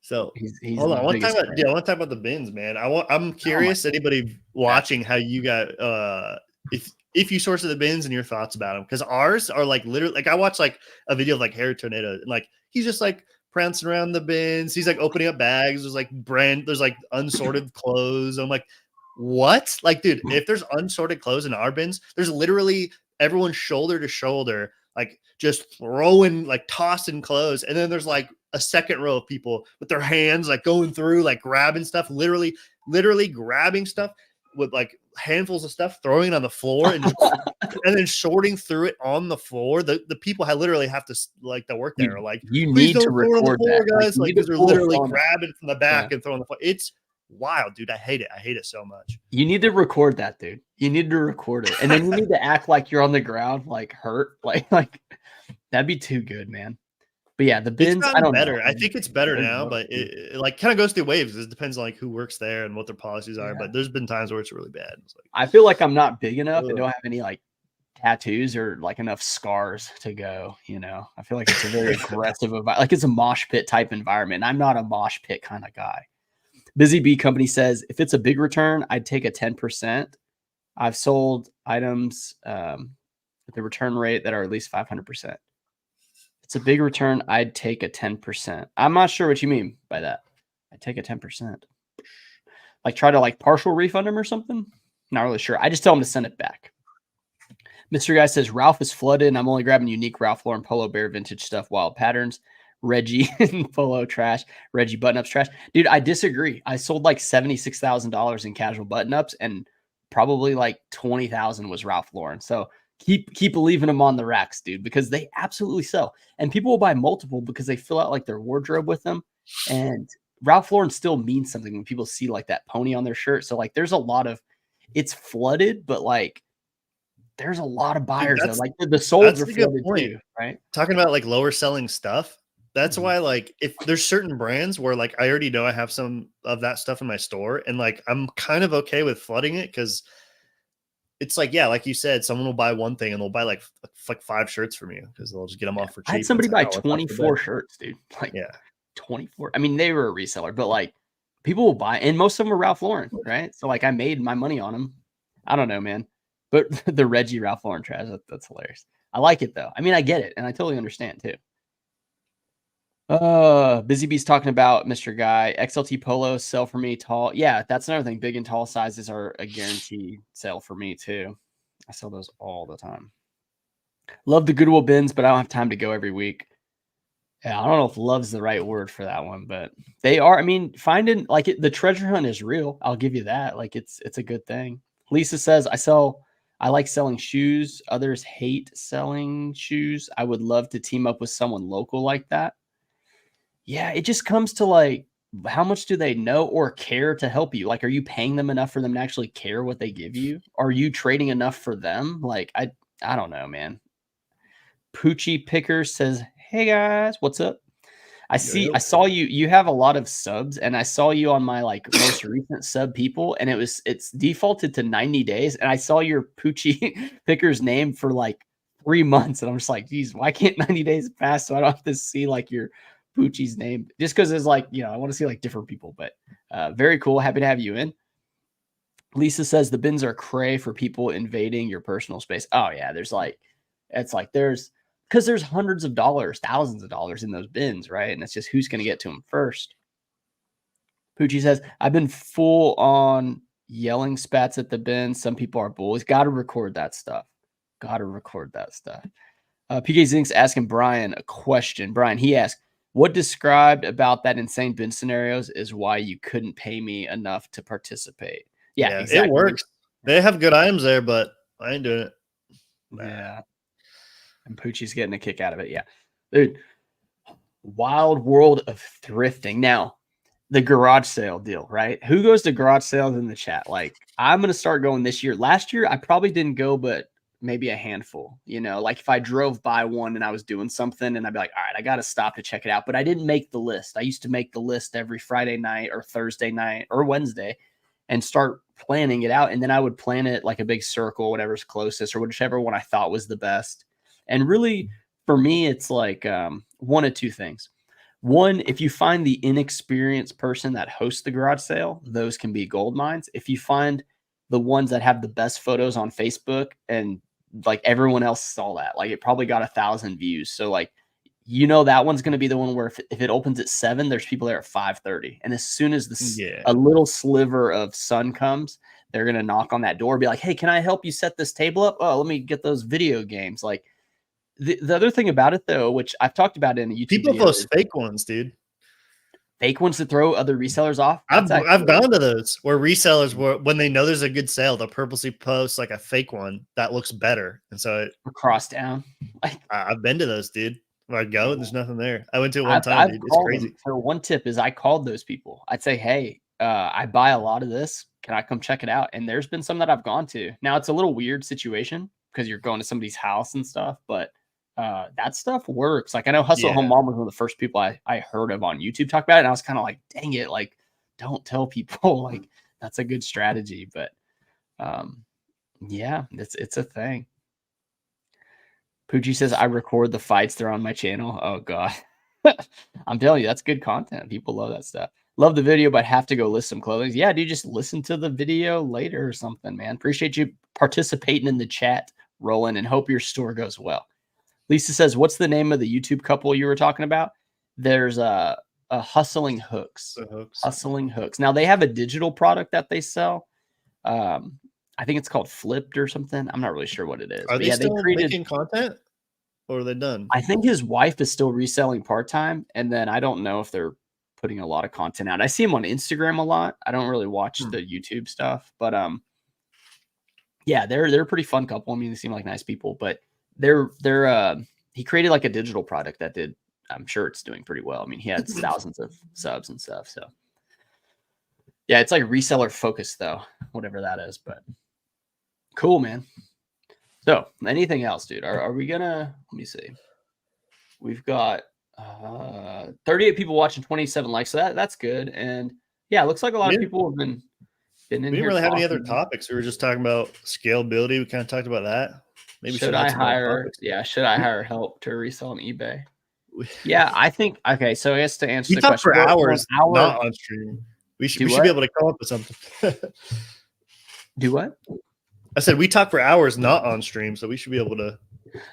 so he's hold on. I want to biggest talk about the bins, man. I'm curious, anybody watching, how you got if you source the bins and your thoughts about them, because ours are like literally, like I watched like a video of like Harry Tornado, and like he's just like prancing around the bins. He's like opening up bags. There's like unsorted clothes. I'm like, what? Like, dude, if there's unsorted clothes in our bins, there's literally everyone shoulder to shoulder, like just throwing, like tossing clothes. And then there's like a second row of people with their hands like going through, like grabbing stuff, literally grabbing stuff with like handfuls of stuff, throwing it on the floor, and and then sorting through it on the floor. The people literally have to like that work there are like, you please need to don't throw it on the record floor, that. guys. Like, because they're literally grabbing from the back Yeah. and throwing the floor. It's wild, dude. I hate it so much. You need to record that, dude. You need to record it, and then you need to act like you're on the ground, like hurt, like that'd be too good, man. But yeah, the bins, I don't better. know. I think it's better now, but it like kind of goes through waves. It depends on like who works there and what their policies are. But there's been times where it's really bad. It's like, I feel like I'm not big enough and don't have any like tattoos or like enough scars to go. You know, I feel like it's a very aggressive, like it's a mosh pit type environment. I'm not a mosh pit kind of guy. Busy Bee Company says if it's a big return, I'd take a 10%. I've sold items at the return rate that are at least 500%. It's a big return. I'd take a 10%. I'm not sure what you mean by that. I'd take a 10%. Like try to like partial refund them or something. Not really sure. I just tell them to send it back. Mr. Guy says Ralph is flooded and I'm only grabbing unique Ralph Lauren Polo Bear vintage stuff, wild patterns. Reggie polo trash. Reggie button-ups trash. Dude, I disagree. I sold like $76,000 in casual button-ups and probably like 20,000 was Ralph Lauren. So keep leaving them on the racks, dude, because they absolutely sell. And people will buy multiple because they fill out like their wardrobe with them. And Ralph Lauren still means something when people see like that pony on their shirt. So like there's a lot of, it's flooded, but like there's a lot of buyers that like the solds are flooded too, right? Talking about like lower selling stuff. That's why, like, if there's certain brands where like I already know I have some of that stuff in my store, and like I'm kind of okay with flooding it because it's like, yeah, like you said, someone will buy one thing and they'll buy like 5 shirts from you because they'll just get them off for cheap. I had somebody buy like, 24 shirts, dude. Like, yeah, 24. I mean, they were a reseller, but like people will buy, and most of them were Ralph Lauren, right? So like I made my money on them. I don't know, man. But the Reggie Ralph Lauren trash, that's hilarious. I like it though. I mean, I get it, and I totally understand too. Busy Bee's talking about Mr. Guy. XLT polos sell for me tall. Yeah, that's another thing. Big and tall sizes are a guaranteed sell for me too. I sell those all the time. Love the Goodwill bins, but I don't have time to go every week. Yeah, I don't know if love's the right word for that one, but they are. I mean, finding like the treasure hunt is real. I'll give you that. Like it's a good thing. Lisa says I like selling shoes. Others hate selling shoes. I would love to team up with someone local like that. Yeah, it just comes to like how much do they know or care to help you? Like, are you paying them enough for them to actually care what they give you? Are you trading enough for them? Like, I don't know, man. Poochie Picker says, "Hey guys, what's up? Yo, yo. I saw you have a lot of subs, and I saw you on my like most recent sub people, and it's defaulted to 90 days, and I saw your Poochie Picker's name for like 3 months, and I'm just like, geez, why can't 90 days pass so I don't have to see like your Poochie's name? Just because it's like, I want to see like different people, but very cool. Happy to have you in. Lisa says the bins are cray for people invading your personal space. Oh yeah, there's because there's hundreds of dollars, thousands of dollars in those bins, right? And it's just who's going to get to them first. Poochie says, I've been full on yelling spats at the bin. Some people are bullies. Got to record that stuff. PK Zink's asking Brian a question. Brian, he asked, what described about that insane bin scenarios is why you couldn't pay me enough to participate. Yeah, exactly. It works. They have good items there, but I ain't doing it. Yeah. And Poochie's getting a kick out of it. Yeah. Dude, wild world of thrifting. Now, the garage sale deal, right? Who goes to garage sales in the chat? Like, I'm going to start going this year. Last year, I probably didn't go, but maybe a handful, like if I drove by one and I was doing something and I'd be like, all right, I got to stop to check it out. But I didn't make the list. I used to make the list every Friday night or Thursday night or Wednesday and start planning it out. And then I would plan it like a big circle, whatever's closest or whichever one I thought was the best. And really, for me, it's like one of two things. One, if you find the inexperienced person that hosts the garage sale, those can be gold mines. If you find the ones that have the best photos on Facebook and like everyone else saw that, like it probably got 1,000 views. So like, that one's going to be the one where if it opens at 7, there's people there at 5:30. And as soon as a little sliver of sun comes, they're going to knock on that door, be like, hey, can I help you set this table up? Oh, let me get those video games. Like, the other thing about it, though, which I've talked about in a YouTube people video, post fake ones, dude. Fake ones to throw other resellers off. I've gone to those where resellers, when they know there's a good sale, they'll purposely post like a fake one that looks better, and so cross down. I've been to those, dude. Where I go and there's nothing there. I went to it one time, dude. It's crazy. So one tip is I called those people. I'd say, hey, I buy a lot of this. Can I come check it out? And there's been some that I've gone to. Now it's a little weird situation because you're going to somebody's house and stuff, but that stuff works. Like I know Hustle at Home Mom was one of the first people I heard of on YouTube talk about it. And I was kind of like, dang it. Like, don't tell people like that's a good strategy. But yeah, it's a thing. Poochie says, I record the fights. They're on my channel. Oh God. I'm telling you, that's good content. People love that stuff. Love the video, but have to go list some clothing. Yeah, dude, just listen to the video later or something, man. Appreciate you participating in the chat, Roland, and hope your store goes well. Lisa says, what's the name of the YouTube couple you were talking about? There's a Hustling Hooks. Hustling Hooks. Now, they have a digital product that they sell. I think it's called Flipped or something. I'm not really sure what it is. Are they still making content? Or are they done? I think his wife is still reselling part-time. And then I don't know if they're putting a lot of content out. I see him on Instagram a lot. I don't really watch the YouTube stuff. But yeah, they're a pretty fun couple. I mean, they seem like nice people. But he created like a digital product that did, I'm sure it's doing pretty well. I mean, he had thousands of subs and stuff. So yeah, it's like reseller focused though, whatever that is. But cool, man. So anything else, dude? Are we gonna, let me see. We've got 38 people watching, 27 likes. So that's good. And yeah, it looks like a lot of people have been in here. We didn't really have any other topics. We were just talking about scalability. We kind of talked about that. Maybe should I hire help to resell on eBay? Yeah, I think, okay, so I guess to answer the question. For hours, not on stream. We should be able to come up with something. Do what? I said we talk for hours, not on stream, so we should be able to.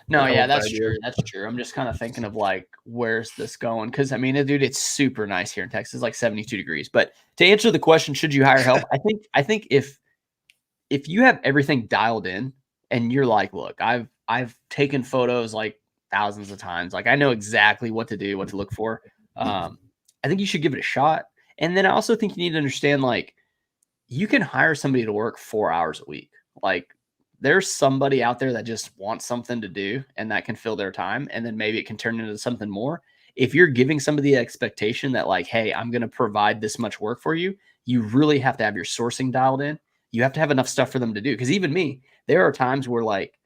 No, yeah, that's true. That's true. I'm just kind of thinking of like, where's this going? Because I mean, dude, it's super nice here in Texas. It's like 72 degrees. But to answer the question, should you hire help? I think if you have everything dialed in and you're like, look, I've taken photos like thousands of times. Like I know exactly what to do, what to look for. I think you should give it a shot. And then I also think you need to understand, like, you can hire somebody to work 4 hours a week. Like there's somebody out there that just wants something to do and that can fill their time. And then maybe it can turn into something more. if you're giving somebody the expectation that like, hey, I'm going to provide this much work for you, you really have to have your sourcing dialed in. You have to have enough stuff for them to do. Because even me, there are times where like,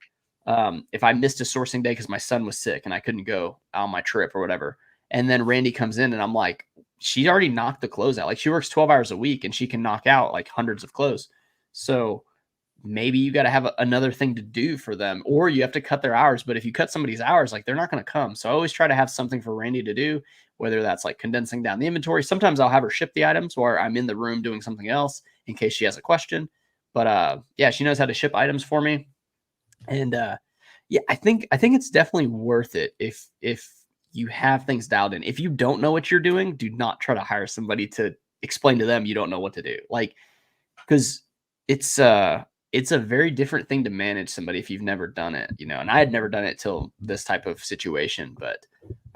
if I missed a sourcing day because my son was sick and I couldn't go on my trip or whatever, and then Randy comes in and I'm like, she already knocked the clothes out. Like she works 12 hours a week and she can knock out like hundreds of clothes. So maybe you got to have another thing to do for them, or you have to cut their hours. But if you cut somebody's hours, like they're not going to come. So I always try to have something for Randy to do, whether that's like condensing down the inventory. Sometimes I'll have her ship the items or I'm in the room doing something else in case she has a question. But yeah, she knows how to ship items for me. And yeah, I think it's definitely worth it if you have things dialed in. If you don't know what you're doing, do not try to hire somebody to explain to them you don't know what to do. Like, because it's a very different thing to manage somebody if you've never done it, you know. And I had never done it till this type of situation, but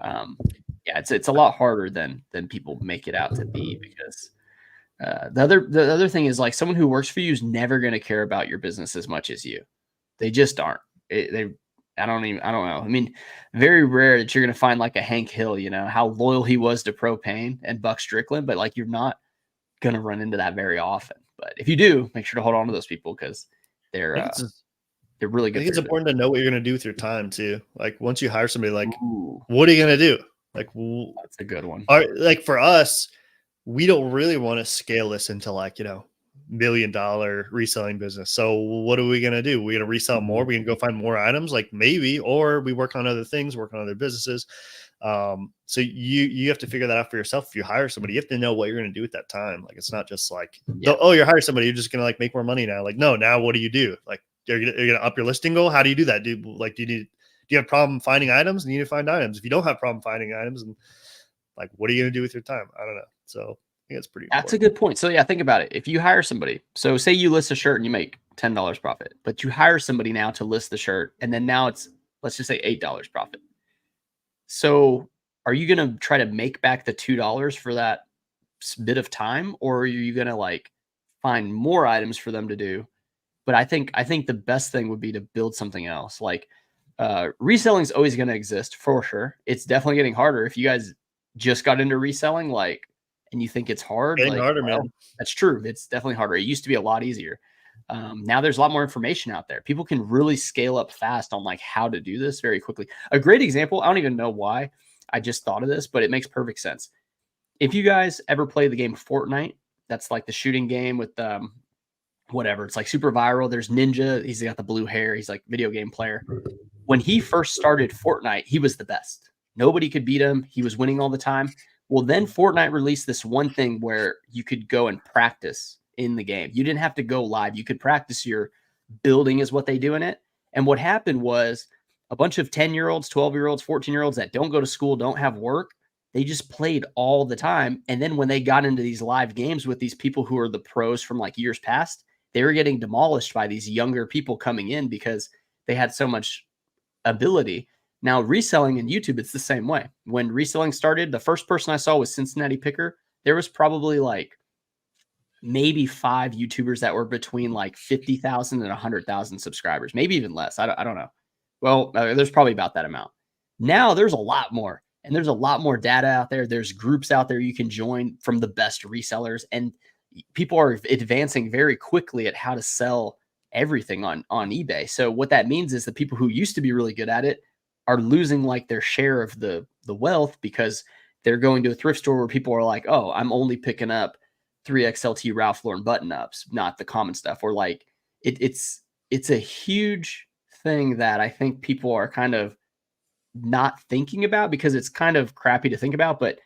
yeah, it's a lot harder than people make it out to be, because the other thing is like someone who works for you is never going to care about your business as much as you. They just aren't. I don't know. I mean, very rare that you're going to find like a Hank Hill, you know, how loyal he was to Propane and Buck Strickland, but like you're not going to run into that very often. But if you do, make sure to hold on to those people because they're really good. I think it's important to know what you're going to do with your time too. Like once you hire somebody, like, Ooh, what are you going to do? Like, that's a good one. Like for us, we don't really want to scale this into like, you know, $1 million reselling business. So what are we going to do? We're going to resell more. We're going to go find more items, like maybe, or we work on other things, work on other businesses. So you have to figure that out for yourself. If you hire somebody, you have to know what you're going to do with that time. Like, it's not just like, oh, you're hiring somebody, you're just going to like make more money now. Like, no, now what do you do? Like, you're going to up your listing goal. How do you do that? Do you have a problem finding items? And you need to find items. If you don't have a problem finding items, and like, what are you going to do with your time? I don't know. So I think it's pretty important. That's a good point. So yeah, think about it. If you hire somebody, so say you list a shirt and you make $10 profit, but you hire somebody now to list the shirt, and then now it's, let's just say $8 profit. So are you going to try to make back the $2 for that bit of time, or are you going to like find more items for them to do? But I think the best thing would be to build something else. Like reselling is always going to exist for sure. It's definitely getting harder. If you guys just got into reselling, like, and you think it's hard, Getting like, harder, well, man. That's true. It's definitely harder. It used to be a lot easier. Now there's a lot more information out there. People can really scale up fast on like how to do this very quickly. A great example, I don't even know why I just thought of this, but it makes perfect sense. If you guys ever play the game Fortnite, that's like the shooting game with whatever, it's like super viral. There's Ninja, he's got the blue hair, he's like video game player. When he first started Fortnite, he was the best. Nobody could beat him. He was winning all the time. Well, then Fortnite released this one thing where you could go and practice in the game. You didn't have to go live. You could practice your building is what they do in it. And what happened was a bunch of 10-year-olds, 12-year-olds, 14-year-olds that don't go to school, don't have work, they just played all the time. And then when they got into these live games with these people who are the pros from like years past, they were getting demolished by these younger people coming in because they had so much ability. Now, reselling in YouTube, it's the same way. When reselling started, the first person I saw was Cincinnati Picker. There was probably like maybe 5 YouTubers that were between like 50,000 and 100,000 subscribers, maybe even less. I don't know. Well, there's probably about that amount. Now there's a lot more, and there's a lot more data out there. There's groups out there you can join from the best resellers, and people are advancing very quickly at how to sell everything on eBay. So what that means is the people who used to be really good at it are losing like their share of the wealth because they're going to a thrift store where people are like, oh, I'm only picking up 3XLT Ralph Lauren button ups, not the common stuff. Or like it's a huge thing that I think people are kind of not thinking about because it's kind of crappy to think about, but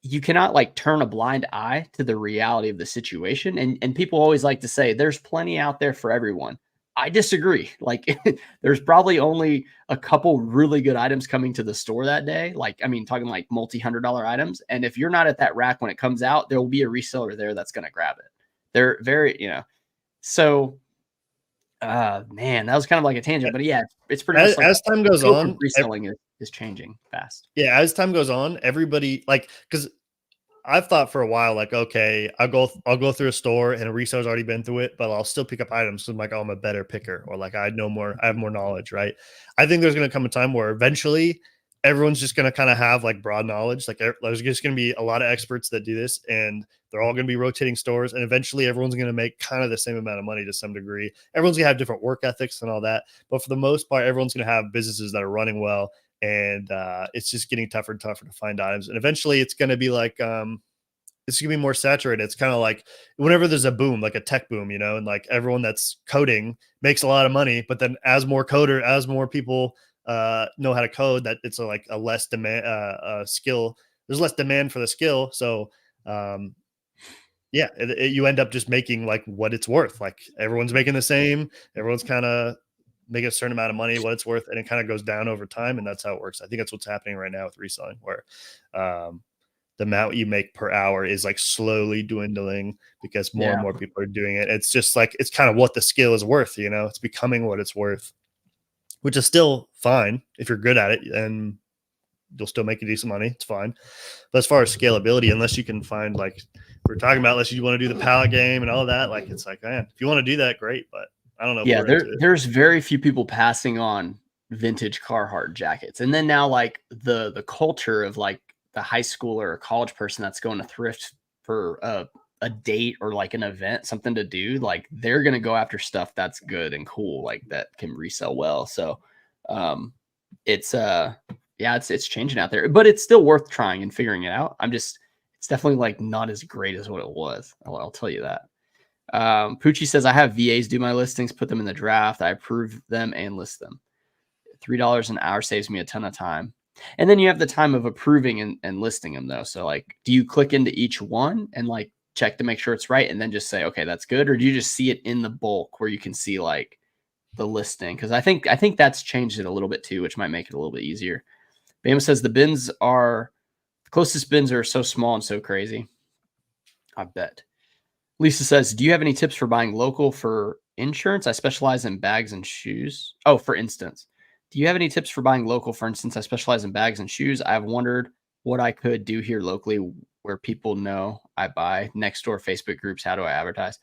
you cannot like turn a blind eye to the reality of the situation. And people always like to say there's plenty out there for everyone. I disagree. Like there's probably only a couple really good items coming to the store that day. Like, I mean, talking like multi-$100 items. And if you're not at that rack when it comes out, there will be a reseller there that's going to grab it. They're very, so man, that was kind of like a tangent, but yeah, it's pretty much like as time goes on, reselling is changing fast. Yeah, as time goes on, everybody like, because I've thought for a while, like, okay, I'll go through a store and a reseller's already been through it, but I'll still pick up items. So I'm like, oh, I'm a better picker, or like I have more knowledge, right? I think there's going to come a time where eventually everyone's just going to kind of have like broad knowledge. Like there's just going to be a lot of experts that do this, and they're all going to be rotating stores. And eventually everyone's going to make kind of the same amount of money to some degree. Everyone's going to have different work ethics and all that. But for the most part, everyone's going to have businesses that are running well. And it's just getting tougher and tougher to find items. And eventually it's going to be like, it's gonna be more saturated. It's kind of like whenever there's a boom, like a tech boom, and like everyone that's coding makes a lot of money. But then as more people know how to code, that it's like a less demand skill. There's less demand for the skill. So yeah, you end up just making like what it's worth. Like everyone's making the same. Everyone's kind of making a certain amount of money, what it's worth, and it kind of goes down over time. And that's how it works. I think that's what's happening right now with reselling, where the amount you make per hour is like slowly dwindling because more and more people are doing it. It's just like, it's kind of what the skill is worth, it's becoming what it's worth, which is still fine. If you're good at it, and you'll still make a decent money, it's fine. But as far as scalability, unless you can find, like we're talking about, unless you want to do the pallet game and all that, like, it's like, man, if you want to do that, great. But I don't know. Yeah. There's very few people passing on vintage Carhartt jackets. And then now like the culture of like the high schooler or college person that's going to thrift for a date or like an event, something to do, like they're going to go after stuff that's good and cool, like that can resell well. So it's it's changing out there, but it's still worth trying and figuring it out. It's definitely like not as great as what it was. I'll tell you that. Poochie says, I have VAs do my listings, put them in the draft. I approve them and list them. $3 an hour saves me a ton of time. And then you have the time of approving and listing them though. So like, do you click into each one and like check to make sure it's right and then just say, okay, that's good? Or do you just see it in the bulk where you can see like the listing? Because I think that's changed it a little bit too, which might make it a little bit easier. Bama says the closest bins are so small and so crazy. I bet. Lisa says, do you have any tips for buying local for insurance? I specialize in bags and shoes. Oh, for instance. Do you have any tips for buying local? For instance, I specialize in bags and shoes. I've wondered what I could do here locally where people know I buy. Next door Facebook groups. How do I advertise?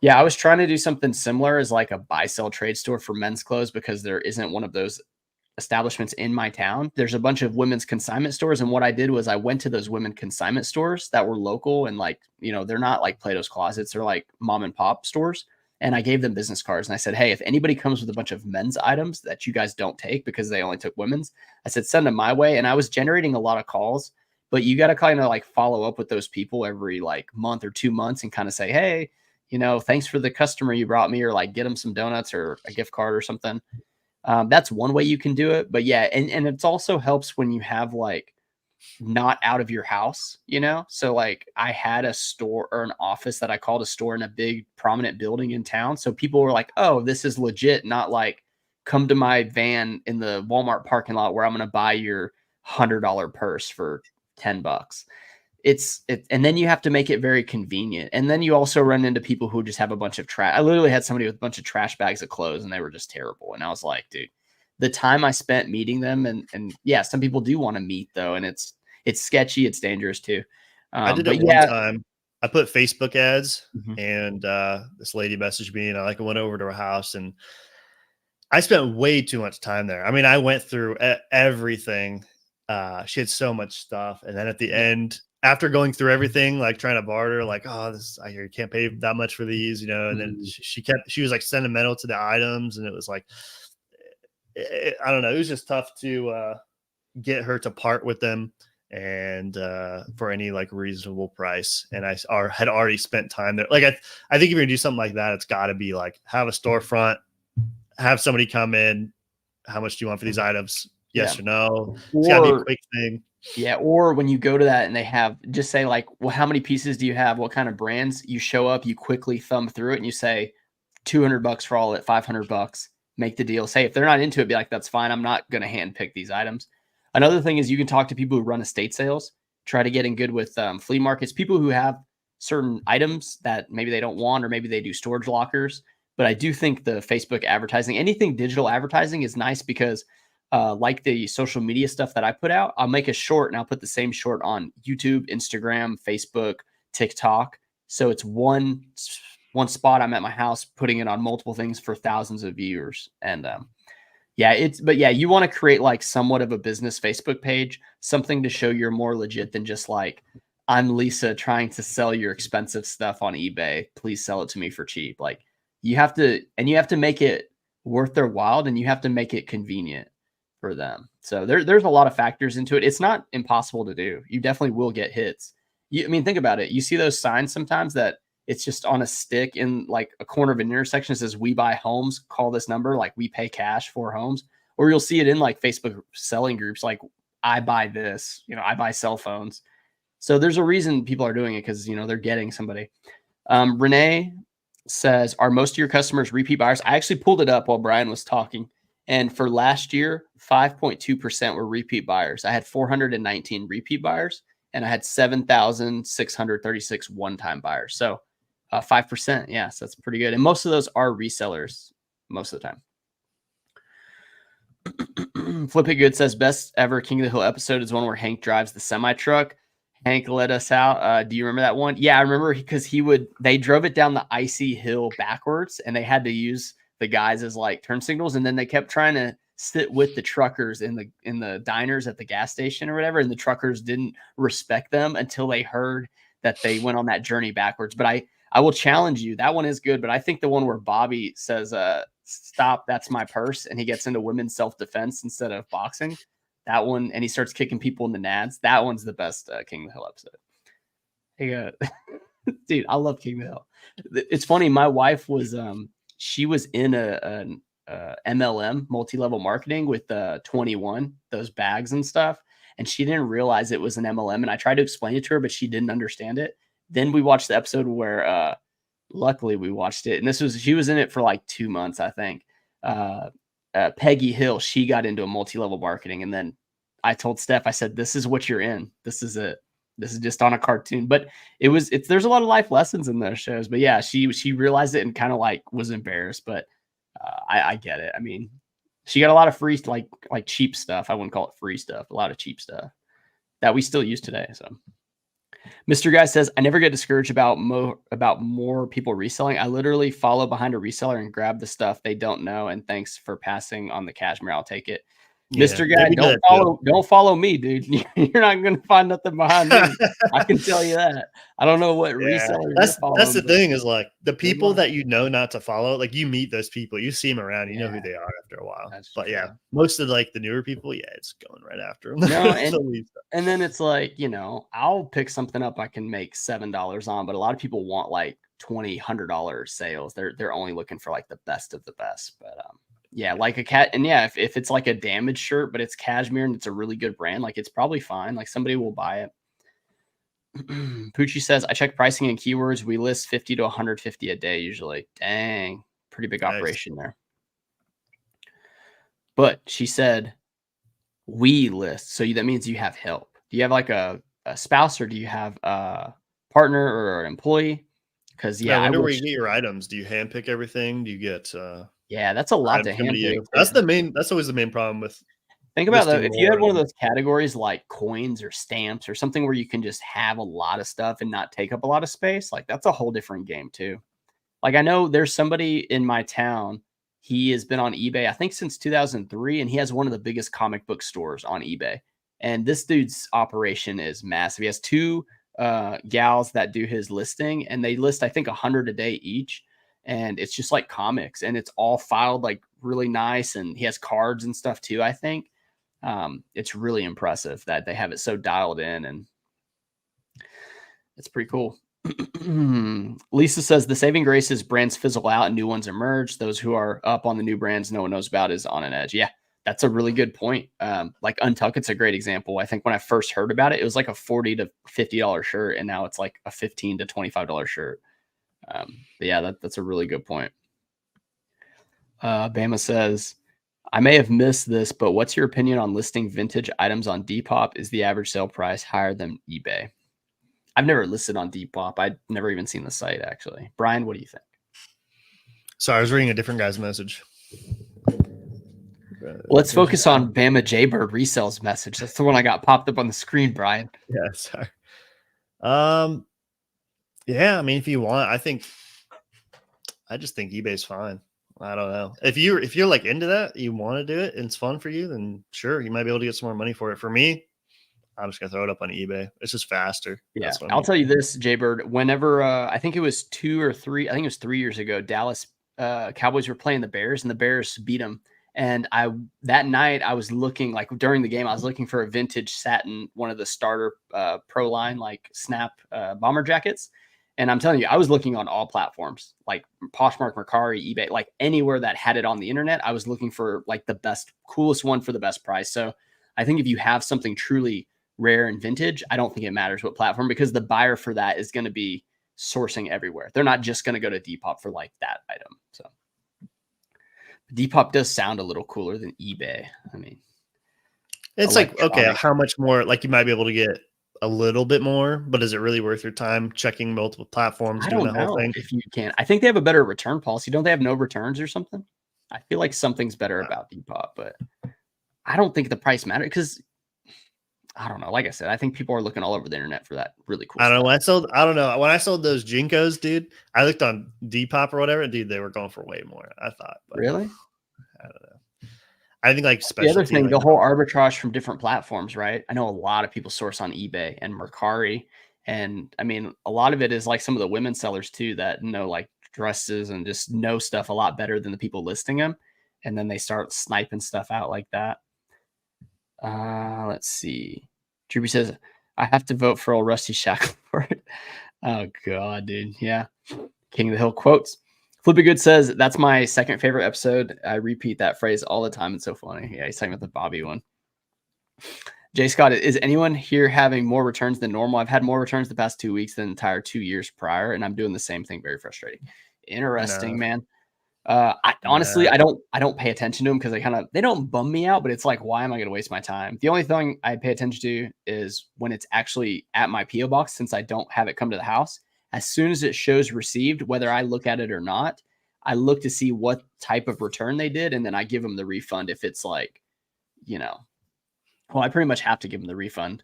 Yeah, I was trying to do something similar as like a buy sell trade store for men's clothes because there isn't one of those establishments in my town. There's a bunch of women's consignment stores. And what I did was I went to those women consignment stores that were local and like, they're not like Plato's Closets. They're like mom and pop stores. And I gave them business cards and I said, hey, if anybody comes with a bunch of men's items that you guys don't take because they only took women's, I said, send them my way. And I was generating a lot of calls, but you got to kind of like follow up with those people every like month or 2 months and kind of say, hey, thanks for the customer you brought me, or like get them some donuts or a gift card or something. That's one way you can do it. But yeah, and it also helps when you have like not out of your house, so like I had a store or an office that I called a store in a big prominent building in town. So people were like, oh, this is legit, not like come to my van in the Walmart parking lot where I'm going to buy your $100 purse for $10. And then you have to make it very convenient. And then you also run into people who just have a bunch of trash. I literally had somebody with a bunch of trash bags of clothes and they were just terrible. And I was like, dude, the time I spent meeting them and yeah, some people do want to meet though. And it's sketchy. It's dangerous too. I did it one time. I put Facebook ads and this lady messaged me and I went over to her house and I spent way too much time there. I mean, I went through everything. She had so much stuff. And then at the end, after going through everything, like trying to barter, like, oh, I hear you can't pay that much for these, and then she was like sentimental to the items. And it was like, I don't know. It was just tough to get her to part with them and for any like reasonable price. And I had already spent time there. Like, I think if you're gonna do something like that, it's gotta be like, have a storefront, have somebody come in. How much do you want for these items? Yes or no. It's gotta be a quick thing. Yeah. Or when you go to that and they have, just say like, well, how many pieces do you have? What kind of brands? You show up, you quickly thumb through it and you say $200 for all of it, $500, make the deal. Say, if they're not into it, be like, that's fine. I'm not going to hand pick these items. Another thing is you can talk to people who run estate sales, try to get in good with flea markets, people who have certain items that maybe they don't want, or maybe they do storage lockers. But I do think the Facebook advertising, anything digital advertising is nice because like the social media stuff that I put out, I'll make a short and I'll put the same short on YouTube, Instagram, Facebook, TikTok. So it's one spot. I'm at my house putting it on multiple things for thousands of viewers. And Yeah, but yeah, you want to create like somewhat of a business Facebook page, something to show you're more legit than just like, I'm Lisa trying to sell your expensive stuff on eBay. Please sell it to me for cheap. Like you have to make it worth their while, and you have to make it convenient for them. So there's a lot of factors into it. It's not impossible to do. You definitely will get hits. I mean, think about it. You see those signs sometimes that it's just on a stick in like a corner of an intersection. It says, "We buy homes, call this number," like we pay cash for homes. Or you'll see it in like Facebook selling groups, like I buy this, I buy cell phones. So there's a reason people are doing it, because they're getting somebody. Renee says, are most of your customers repeat buyers? I actually pulled it up while Brian was talking. And for last year, 5.2% were repeat buyers. I had 419 repeat buyers, and I had 7,636 one-time buyers. So 5%. Yes, that's pretty good. And most of those are resellers most of the time. Flip It Good says, best ever King of the Hill episode is one where Hank drives the semi truck. Hank let us out. Do you remember that one? Yeah, I remember, because they drove it down the icy hill backwards, and they had to use the guys as like turn signals. And then they kept trying to sit with the truckers in the diners at the gas station or whatever. And the truckers didn't respect them until they heard that they went on that journey backwards. But I will challenge you. That one is good. But I think the one where Bobby says, stop, that's my purse, and he gets into women's self-defense instead of boxing, that one, and he starts kicking people in the nads, that one's the best King of the Hill episode. Hey, dude, I love King of the Hill. It's funny, my wife was she was in a MLM, multi-level marketing, with 21, those bags and stuff, and she didn't realize it was an MLM, and I tried to explain it to her, but she didn't understand it. Then we watched the episode where luckily we watched it, and she was in it for like 2 months, I think. Peggy Hill, she got into a multi-level marketing, and then I told Steph, I said, this is what you're in. This is it. This is just on a cartoon. But there's a lot of life lessons in those shows. But yeah, she realized it and kind of like was embarrassed, but I get it. I mean, she got a lot of free, like cheap stuff. I wouldn't call it free stuff, a lot of cheap stuff that we still use today. So Mr. Guy says, I never get discouraged about more people reselling. I literally follow behind a reseller and grab the stuff they don't know. And thanks for passing on the cashmere. I'll take it. Yeah, Mr. Guy, don't follow me, dude. You're not going to find nothing behind me. I can tell you that. I don't know what reseller. That's the thing, is like the people that not to follow, like you meet those people, you see them around, you know who they are after a while. But yeah, most of like the newer people, it's going right after them. No, and then it's like, I'll pick something up I can make $7 on, but a lot of people want like $20, $100 sales. They're only looking for like the best of the best. But yeah, like a cat. And yeah, if it's like a damaged shirt, but it's cashmere and it's a really good brand, like it's probably fine. Like somebody will buy it. Poochie says, I check pricing and keywords. We list 50 to 150 a day usually. Dang, pretty big operation there. But she said, we list. So that means you have help. Do you have like a spouse, or do you have a partner or an employee? Because I wonder where you get your items. Do you handpick everything? Do you get yeah, that's a lot to handpick. That's always the main problem with. Think about that. If you had one of those categories like coins or stamps or something where you can just have a lot of stuff and not take up a lot of space, like that's a whole different game too. Like I know there's somebody in my town. He has been on eBay, I think since 2003, and he has one of the biggest comic book stores on eBay. And this dude's operation is massive. He has 2 gals that do his listing, and they list, I think, 100 a day each. And it's just like comics, and it's all filed like really nice. And he has cards and stuff too, I think. It's really impressive that they have it so dialed in, and it's pretty cool. Lisa says, the saving grace is brands fizzle out and new ones emerge. Those who are up on the new brands no one knows about is on an edge. Yeah, that's a really good point. Like Untuck, it's a great example. I think when I first heard about it, it was like a $40 to $50 shirt, and now it's like a $15 to $25 shirt. But yeah, that's a really good point. Bama says, I may have missed this, but what's your opinion on listing vintage items on Depop? Is the average sale price higher than eBay? I've never listed on Depop. I've never even seen the site, actually. Brian, what do you think? Sorry, I was reading a different guy's message. Let's focus on Bama Jaybird Resell's message. That's the one I got popped up on the screen, Brian. Yeah, sorry. Yeah, I mean, if you want, I just think eBay's fine. I don't know. If you're like into that, you want to do it, and it's fun for you, then sure, you might be able to get some more money for it. For me, I'm just gonna throw it up on eBay. It's just faster. Yeah, That's what I'm I'll tell you using. this, Jaybird. Whenever I think it was 2 or 3, I think it was 3 years ago, Dallas Cowboys were playing the Bears, and the Bears beat them. And that night I was looking, like during the game, I was looking for a vintage satin, one of the starter pro line like Snap bomber jackets. And I'm telling you, I was looking on all platforms, like Poshmark, Mercari, eBay, like anywhere that had it on the internet. I was looking for like the best, coolest one for the best price. So I think if you have something truly rare and vintage, I don't think it matters what platform, because the buyer for that is going to be sourcing everywhere. They're not just going to go to Depop for like that item. So Depop does sound a little cooler than eBay. I mean, It's like, okay, how much more? Like you might be able to get a little bit more, but is it really worth your time checking multiple platforms, doing the whole thing? If you can. I think they have a better return policy. Don't they have no returns or something? I feel like something's better about Depop, but I don't think the price matters, because I don't know. Like I said, I think people are looking all over the internet for that really cool I don't know. stuff. I don't know. When I sold those Jinkos, dude, I looked on Depop or whatever, and dude, they were going for way more, I thought. But Really? I don't know. I think like The other specialty, thing, like, the whole arbitrage from different platforms, right? I know a lot of people source on eBay and Mercari. And I mean, a lot of it is like some of the women sellers too that know like dresses and just know stuff a lot better than the people listing them. And then they start sniping stuff out like that. Let's see. Droopy says, I have to vote for old Rusty Shackleford. Oh, God, dude. Yeah. King of the Hill quotes. Flippy Good says, that's my second favorite episode. I repeat that phrase all the time. It's so funny. Yeah, he's talking about the Bobby one. Jay Scott, is anyone here having more returns than normal? I've had more returns the past 2 weeks than the entire 2 years prior, and I'm doing the same thing. Very frustrating. Interesting, man. Honestly, I don't pay attention to them, because they don't bum me out, but it's like, why am I going to waste my time? The only thing I pay attention to is when it's actually at my PO box, since I don't have it come to the house. As soon as it shows received, whether I look at it or not, I look to see what type of return they did, and then I give them the refund if it's like, well, I pretty much have to give them the refund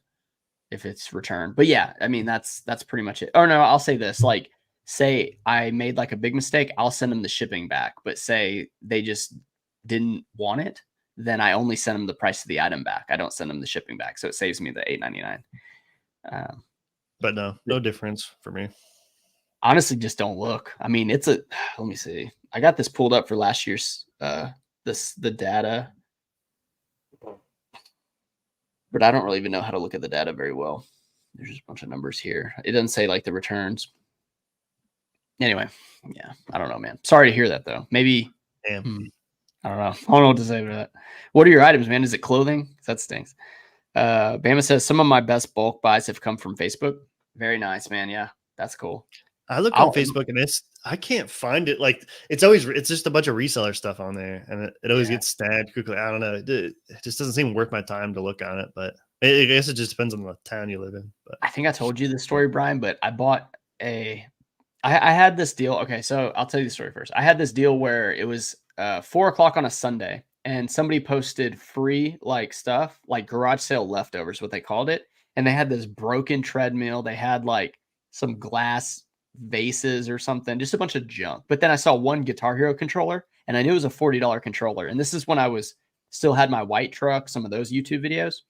if it's returned. But yeah, I mean, that's pretty much it. Or no, I'll say this, like, say I made like a big mistake, I'll send them the shipping back. But say they just didn't want it, then I only send them the price of the item back. I don't send them the shipping back. So it saves me the $8.99. But no difference for me. Honestly, just don't look. I mean, let me see. I got this pulled up for last year's, the data, but I don't really even know how to look at the data very well. There's just a bunch of numbers here. It doesn't say like the returns. Anyway, yeah, I don't know, man. Sorry to hear that, though. Maybe, I don't know. I don't know what to say for that. What are your items, man? Is it clothing? That stinks. Bama says, some of my best bulk buys have come from Facebook. Very nice, man. Yeah, that's cool. I look on Facebook and I can't find it. Like it's just a bunch of reseller stuff on there, and it always gets snagged quickly. I don't know. It just doesn't seem worth my time to look on it, but I guess it just depends on the town you live in. But I think I told you this story, Brian, but I bought I had this deal. Okay, so I'll tell you the story first. I had this deal where it was 4:00 on a Sunday, and somebody posted free like stuff, like garage sale leftovers, what they called it. And they had this broken treadmill. They had like some glass vases or something, just a bunch of junk. But then I saw one Guitar Hero controller, and I knew it was a $40 controller. And this is when I still had my white truck, some of those YouTube videos.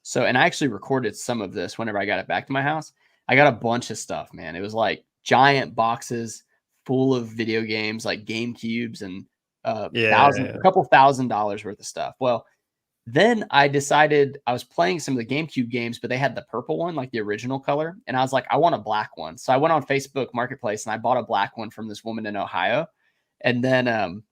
So, and I actually recorded some of this whenever I got it back to my house. I got a bunch of stuff, man. It was like giant boxes full of video games, like GameCubes and a couple $1,000 worth of stuff. Well, then I decided I was playing some of the GameCube games, but they had the purple one, like the original color. And I was like, I want a black one. So I went on Facebook Marketplace and I bought a black one from this woman in Ohio. And then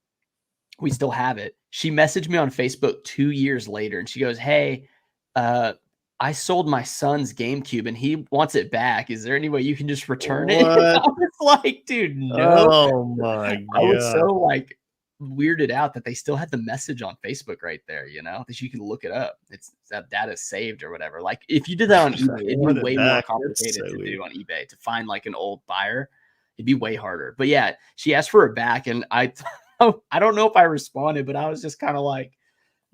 we still have it. She messaged me on Facebook 2 years later, and she goes, hey, I sold my son's GameCube and he wants it back. Is there any way you can just return it? I was like, dude, no. Oh my God. I was so like weirded out that they still had the message on Facebook right there, that you can look it up. It's that data saved or whatever. Like if you did that on eBay, it'd be way more complicated to do on eBay to find like an old buyer. It'd be way harder. But yeah, she asked for it back, and I don't know if I responded, but I was just kind of like,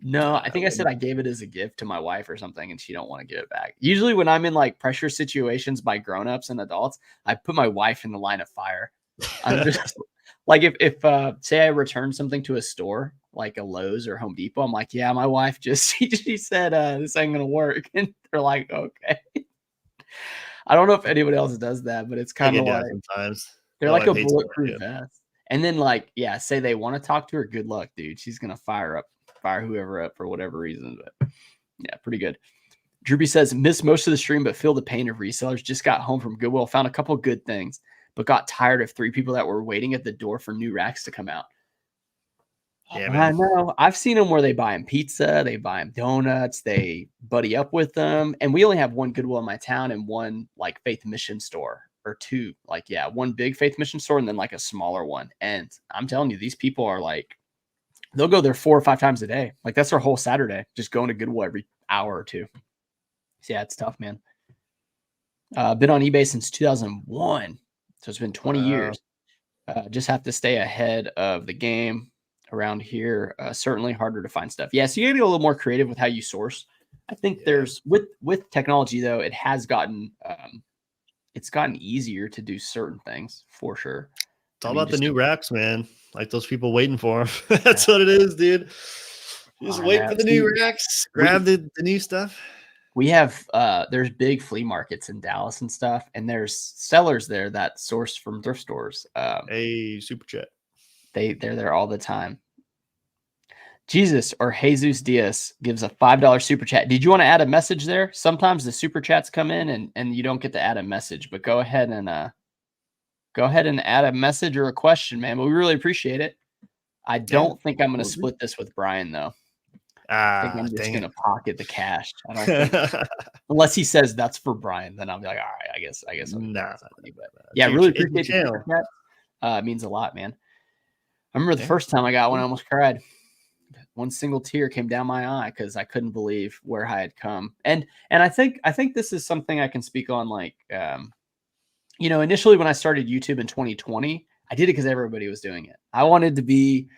no, I think I said I gave it as a gift to my wife or something, and she don't want to give it back. Usually when I'm in like pressure situations by grownups and adults, I put my wife in the line of fire. I'm just Like if say I return something to a store like a Lowe's or Home Depot, I'm like, yeah, my wife just she said this ain't gonna work, and they're like, okay. I don't know if anybody else does that, but it's I kind get of that like sometimes. they're My like wife a hates it when I bulletproof do. vest. And then like, yeah, say they want to talk to her, good luck, dude. She's gonna fire whoever up for whatever reason. But yeah, pretty good. Droopy says, missed most of the stream, but feel the pain of resellers. Just got home from Goodwill, found a couple good things, but got tired of 3 people that were waiting at the door for new racks to come out. Yeah, I man. know. I've seen them where they buy them pizza, they buy them donuts, they buddy up with them. And we only have one Goodwill in my town and one like Faith Mission store or 2. Like, yeah, one big Faith Mission store and then like a smaller one. And I'm telling you, these people are like, they'll go there 4 or 5 times a day. Like that's their whole Saturday, just going to Goodwill every hour or 2. So yeah, it's tough, man. Been on eBay since 2001. So it's been 20 years. Just have to stay ahead of the game around here. Certainly harder to find stuff. Yeah, so you gotta be a little more creative with how you source. I think there's with technology though, it has gotten it's gotten easier to do certain things for sure. It's all about the new racks, man. Like those people waiting for them. That's Yeah. what it is, dude. Just I wait know. for the See, new racks. Grab the new stuff. we have there's big flea markets in Dallas and stuff, and there's sellers there that source from thrift stores. Hey, super chat. They're there all the time. Jesus or Jesus Diaz gives a $5 super chat. Did you want to add a message there? Sometimes the super chats come in and you don't get to add a message, but go ahead and add a message or a question, man. But we really appreciate it. I don't think I'm going to split this with Brian though. I think I'm just going to pocket the cash. I don't think unless he says that's for Brian, then I'll be like, all right, I guess. Nah, but yeah, really appreciate the super chat. It means a lot, man. I remember the first time I got one, I almost cried. One single tear came down my eye because I couldn't believe where I had come. And I think this is something I can speak on. Like, initially when I started YouTube in 2020, I did it because everybody was doing it. I wanted to be,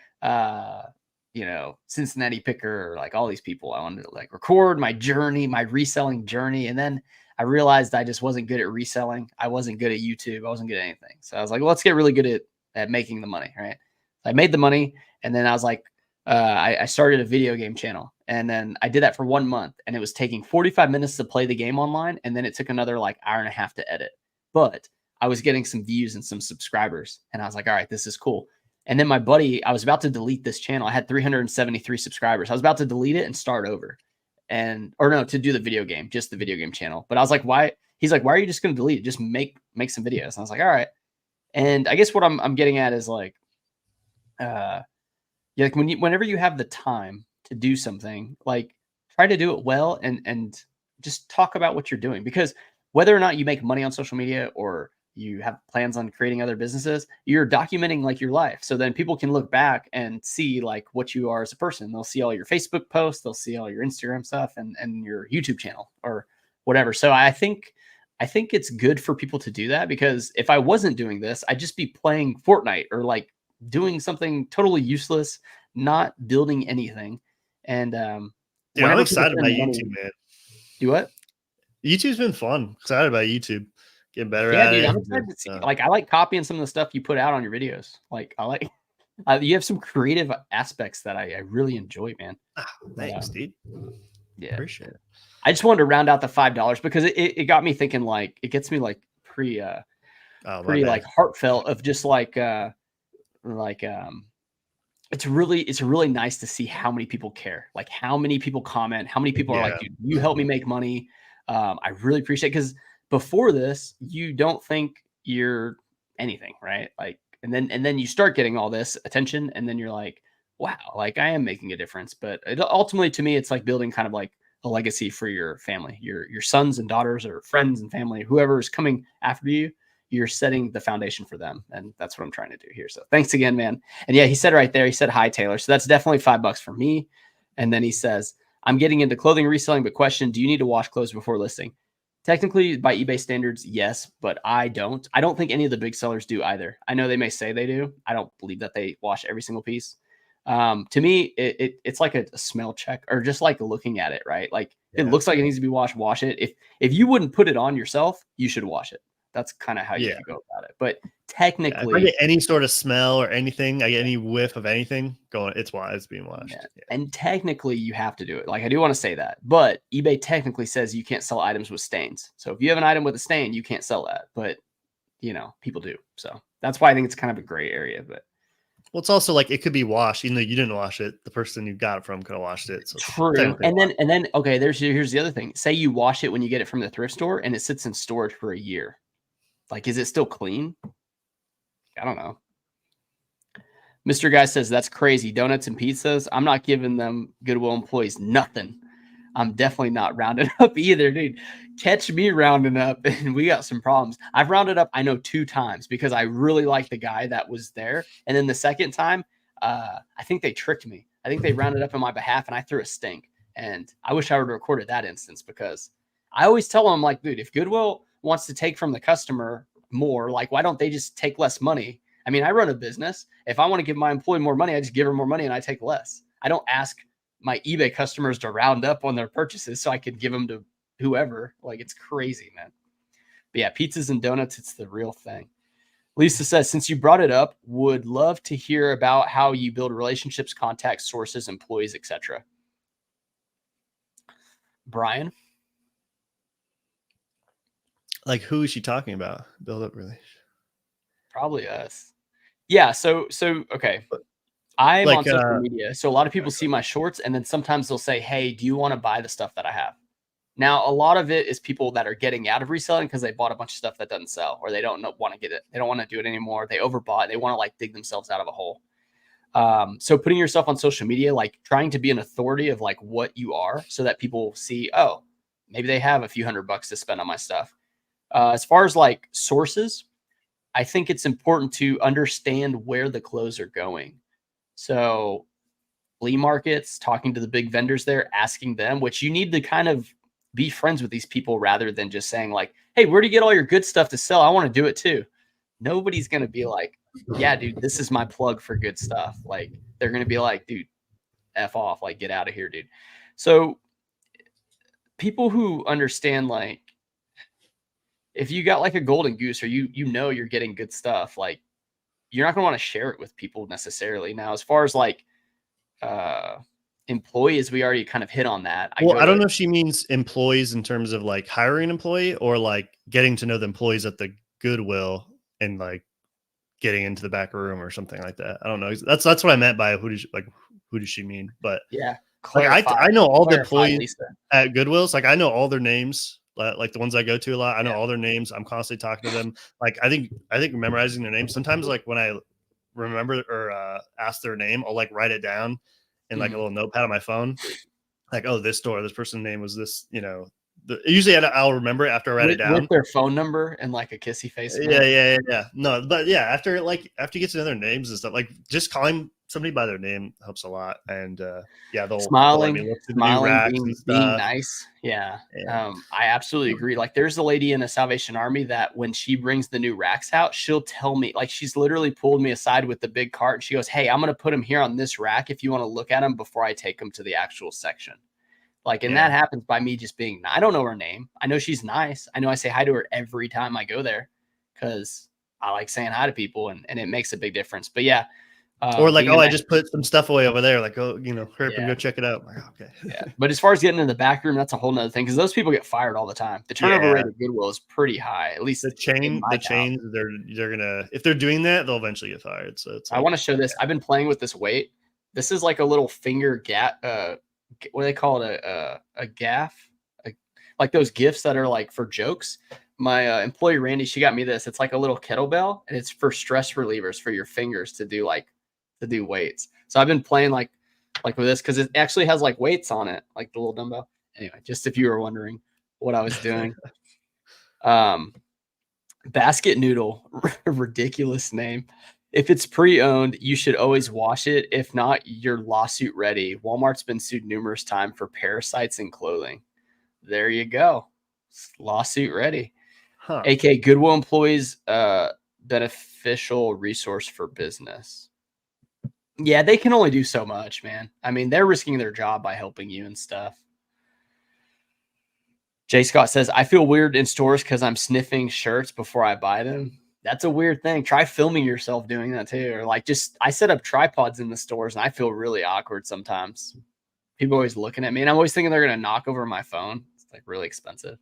Cincinnati Picker, or like all these people. I wanted to like record my journey, my reselling journey. And then I realized I just wasn't good at reselling. I wasn't good at YouTube. I wasn't good at anything. So I was like, well, let's get really good at making the money. Right. I made the money. And then I was like, I started a video game channel, and then I did that for 1 month, and it was taking 45 minutes to play the game online. And then it took another like hour and a half to edit, but I was getting some views and some subscribers, and I was like, all right, this is cool. And then my buddy, I was about to delete this channel. I had 373 subscribers. I was about to delete it and start over to do the video game, just the video game channel. But I was like, why? He's like, why are you just going to delete it? Just make some videos. And I was like, all right. And I guess what I'm getting at is like, like whenever you have the time to do something, like try to do it well and just talk about what you're doing, because whether or not you make money on social media or you have plans on creating other businesses, you're documenting like your life. So then people can look back and see like what you are as a person. They'll see all your Facebook posts, they'll see all your Instagram stuff and your YouTube channel or whatever. So I think it's good for people to do that, because if I wasn't doing this, I'd just be playing Fortnite or like doing something totally useless, not building anything. And dude, I'm excited about YouTube, man. Do what? YouTube's been fun. Excited about YouTube. Getting better yeah, at dude, it. I'm excited to see. Like, I like copying some of the stuff you put out on your videos. Like, I like you have some creative aspects that I really enjoy, man. Thanks, dude. Yeah, appreciate it. I just wanted to round out the $5 because it got me thinking. Like, it gets me like pretty like heartfelt of just like it's really nice to see how many people care, like how many people comment, how many people are like, dude, you help me make money. I really appreciate it, because before this, you don't think you're anything, right? Like, and then you start getting all this attention, and then you're like, wow, like I am making a difference. But ultimately, to me, it's like building kind of like a legacy for your family, your sons and daughters or friends and family, whoever is coming after you. You're setting the foundation for them. And that's what I'm trying to do here. So thanks again, man. And yeah, he said right there, he said, hi, Taylor. So that's definitely $5 for me. And then he says, I'm getting into clothing reselling, but question, do you need to wash clothes before listing? Technically, by eBay standards, yes, but I don't think any of the big sellers do either. I know they may say they do. I don't believe that they wash every single piece. To me, it's like a smell check, or just like looking at it, right? Like it looks like it needs to be washed, wash it. If you wouldn't put it on yourself, you should wash it. That's kind of how you Yeah. could go about it. But Yeah, if I technically, get any sort of smell or anything, I get any whiff of anything going, it's being washed. yeah. Yeah. And technically you have to do it. Like I do want to say that. But eBay technically says you can't sell items with stains. So if you have an item with a stain, you can't sell that. But people do. So that's why I think it's kind of a gray area. But Well, it's also like it could be washed, even though you didn't wash it. The person you got it from could have washed it. So it's true. technically And then okay, here's the other thing. Say you wash it when you get it from the thrift store and it sits in storage for a year. Like, is it still clean? I don't know. Mr. Guy says that's crazy. Donuts and pizzas. I'm not giving them Goodwill employees nothing. I'm definitely not rounding up either, dude. Catch me rounding up, and we got some problems. I've rounded up, I know, 2 times because I really like the guy that was there. And then the second time, I think they tricked me. I think they rounded up on my behalf, and I threw a stink. And I wish I would have recorded that instance because I always tell them, like, dude, if Goodwill wants to take from the customer more, like, why don't they just take less money? I mean, I run a business. If I want to give my employee more money, I just give her more money and I take less. I don't ask my eBay customers to round up on their purchases so I could give them to whoever. Like, it's crazy, man. But yeah, pizzas and donuts, it's the real thing. Lisa says, since you brought it up, would love to hear about how you build relationships, contacts, sources, employees, etc. Brian? like, who is she talking about? Build up really. Probably us. Yeah, so okay. I'm on Like, social media, so a lot of people see my shorts, and then sometimes they'll say, hey, do you want to buy the stuff that I have? Now, a lot of it is people that are getting out of reselling because they bought a bunch of stuff that doesn't sell, or they don't want to get it. They don't want to do it anymore. They overbought. They want to like dig themselves out of a hole. So putting yourself on social media, like trying to be an authority of like what you are so that people see, oh, maybe they have a few $100 to spend on my stuff. As far as like sources, I think it's important to understand where the clothes are going. So flea markets, talking to the big vendors there, asking them, which you need to kind of be friends with these people rather than just saying like, hey, where do you get all your good stuff to sell? I want to do it too. Nobody's going to be like, yeah, dude, this is my plug for good stuff. Like they're going to be like, dude, F off, like get out of here, dude. So people who understand, like, if you got like a golden goose or you're getting good stuff, like you're not going to want to share it with people necessarily. Now, as far as like employees, we already kind of hit on that. well, I don't know if she means employees in terms of like hiring an employee or like getting to know the employees at the Goodwill and like getting into the back room or something like that. I don't know. That's what I meant by who does she mean? But yeah, like I know all the employees Lisa. at Goodwill's. Like I know all their names. Like the ones I go to a lot, I know all their names. I'm constantly talking to them. Like I think memorizing their names. Sometimes like when I remember or ask their name, I'll like write it down in like a little notepad on my phone. Like, oh, this person's name was this. Usually I'll remember it after I write it down with their phone number and like a kissy face. Yeah. No, but yeah, after you get to know their names and stuff, like just calling somebody by their name helps a lot. And yeah, they'll let me look through the new racks and stuff. Being nice. Yeah. I absolutely agree. Like there's a lady in the Salvation Army that when she brings the new racks out, she'll tell me, like she's literally pulled me aside with the big cart and she goes, hey, I'm going to put them here on this rack if you want to look at them before I take them to the actual section. Like, and that happens by me just being, I don't know her name. I know she's nice. I know I say hi to her every time I go there because I like saying hi to people and it makes a big difference. But yeah. Or like, I just put some stuff away over there. Like, oh, hurry up and go check it out. Like, okay. Yeah. But as far as getting in the back room, that's a whole nother thing because those people get fired all the time. The turnover rate at Goodwill is pretty high. At least the chains, they're gonna, if they're doing that, they'll eventually get fired. So it's I want to show this. I've been playing with this weight. This is like a little finger what do they call it? A gaff, like those gifts that are like for jokes. My employee Randy, she got me this. It's like a little kettlebell, and it's for stress relievers for your fingers to do weights. So I've been playing like with this because it actually has like weights on it, like the little dumbbell. Anyway, just if you were wondering what I was doing. Basket Noodle, ridiculous name. If it's pre-owned, you should always wash it. If not, you're lawsuit ready. Walmart's been sued numerous times for parasites in clothing. There you go. Lawsuit ready. AK Goodwill employees, beneficial resource for business. Yeah, they can only do so much, man. I mean, they're risking their job by helping you and stuff. Jay Scott says, I feel weird in stores because I'm sniffing shirts before I buy them. That's a weird thing. Try filming yourself doing that too. Or like I set up tripods in the stores and I feel really awkward sometimes. People always looking at me and I'm always thinking they're going to knock over my phone. It's like really expensive.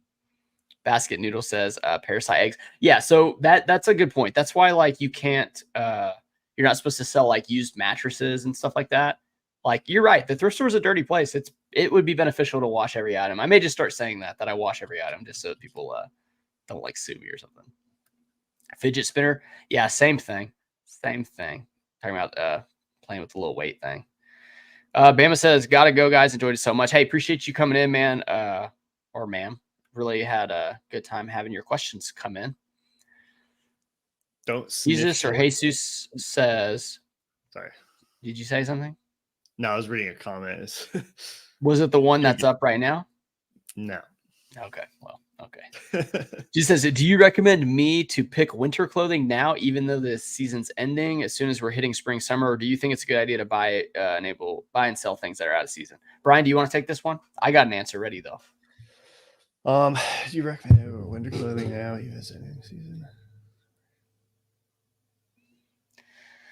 Basket Noodle says, parasite eggs. Yeah. So that's a good point. That's why like you can't, you're not supposed to sell like used mattresses and stuff like that. Like you're right. The thrift store is a dirty place. It would be beneficial to wash every item. I may just start saying that I wash every item just so people don't like sue me or something. Fidget spinner. Yeah, same thing. Same thing. Talking about playing with the little weight thing. Bama says, gotta go, guys. Enjoyed it so much. Hey, appreciate you coming in, man. Or ma'am. Really had a good time having your questions come in. Don't Jesus or Jesus says, sorry. Did you say something? No, I was reading a comment. Was it the one that's up right now? No. Okay. Well, okay. She says, do you recommend me to pick winter clothing now, even though the season's ending as soon as we're hitting spring, summer? Or do you think it's a good idea to buy and sell things that are out of season? Brian, do you want to take this one? I got an answer ready though. Do you recommend winter clothing now, even as ending season?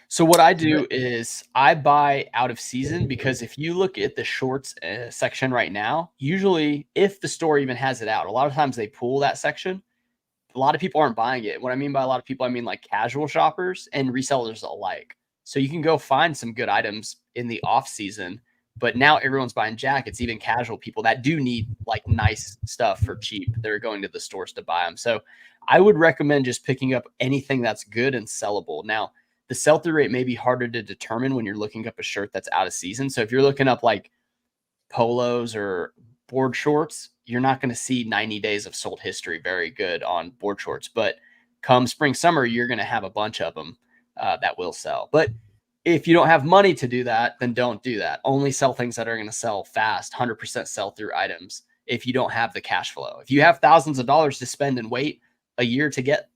So what I do is I buy out of season because if you look at the shorts section right now, usually if the store even has it out, a lot of times they pull that section. A lot of people aren't buying it. What I mean by a lot of people, I mean like casual shoppers and resellers alike. So you can go find some good items in the off season, but now everyone's buying jackets, even casual people that do need like nice stuff for cheap. They're going to the stores to buy them. So I would recommend just picking up anything that's good and sellable. Now, the sell-through rate may be harder to determine when you're looking up a shirt that's out of season. So if you're looking up like polos or board shorts, you're not going to see 90 days of sold history very good on board shorts. But come spring, summer, you're going to have a bunch of them that will sell. But if you don't have money to do that, then don't do that. Only sell things that are going to sell fast, 100% sell through items if you don't have the cash flow. If you have thousands of dollars to spend and wait a year to get,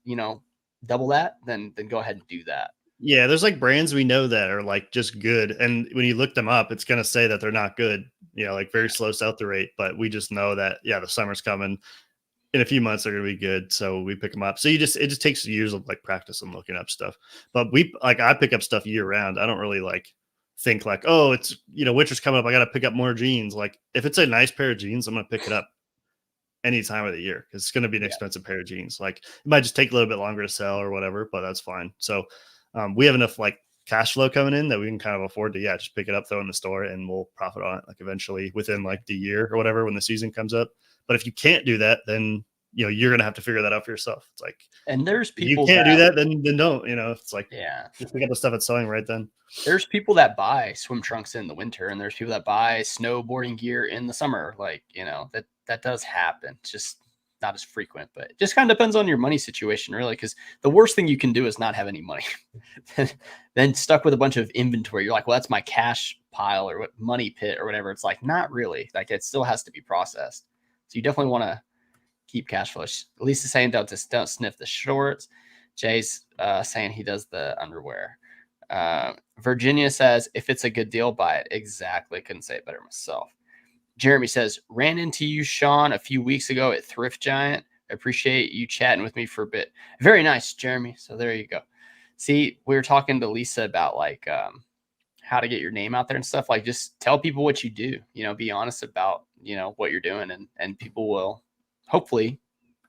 double that, then go ahead and do that. Yeah, there's like brands we know that are like just good. And when you look them up, it's going to say that they're not good, like very slow sell-through rate. But we just know that, the summer's coming. In a few months, they're going to be good. So we pick them up. So it just takes years of like practice and looking up stuff. But I pick up stuff year round. I don't really like think like, oh, it's, winter's coming up. I got to pick up more jeans. Like if it's a nice pair of jeans, I'm going to pick it up any time of the year because it's going to be an expensive pair of jeans. Like it might just take a little bit longer to sell or whatever, but that's fine. So we have enough like cash flow coming in that we can kind of afford to, just pick it up, throw it in the store, and we'll profit on it like eventually within like the year or whatever when the season comes up. But if you can't do that, then you're gonna have to figure that out for yourself. It's like, and there's people you can't do that, then don't. It's like just pick up the stuff that's selling right then. There's people that buy swim trunks in the winter, and there's people that buy snowboarding gear in the summer. Like that does happen. It's just not as frequent, but it just kind of depends on your money situation, really. Because the worst thing you can do is not have any money. Then stuck with a bunch of inventory. You're like, well, that's my cash pile or what money pit or whatever. It's like, not really. Like it still has to be processed. So you definitely want to keep cash flow. Lisa's saying don't sniff the shorts. Jay's saying he does the underwear. Virginia says if it's a good deal, buy it. Exactly. Couldn't say it better myself. Jeremy says, ran into you, Sean, a few weeks ago at Thrift Giant. Appreciate you chatting with me for a bit. Very nice, Jeremy. So there you go. See, we were talking to Lisa about like how to get your name out there and stuff. Like just tell people what you do, be honest about, what you're doing and people will hopefully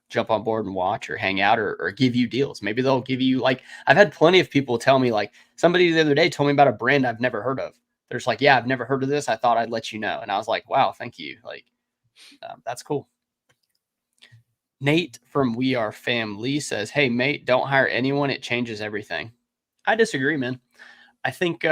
jump on board and watch or hang out or give you deals. Maybe they'll give you like, I've had plenty of people tell me like somebody the other day told me about a brand I've never heard of. They're just like, yeah, I've never heard of this. I thought I'd let you know. And I was like, wow, thank you. Like, that's cool. Nate from We Are Family says, hey, mate, don't hire anyone. It changes everything. I disagree, man. I think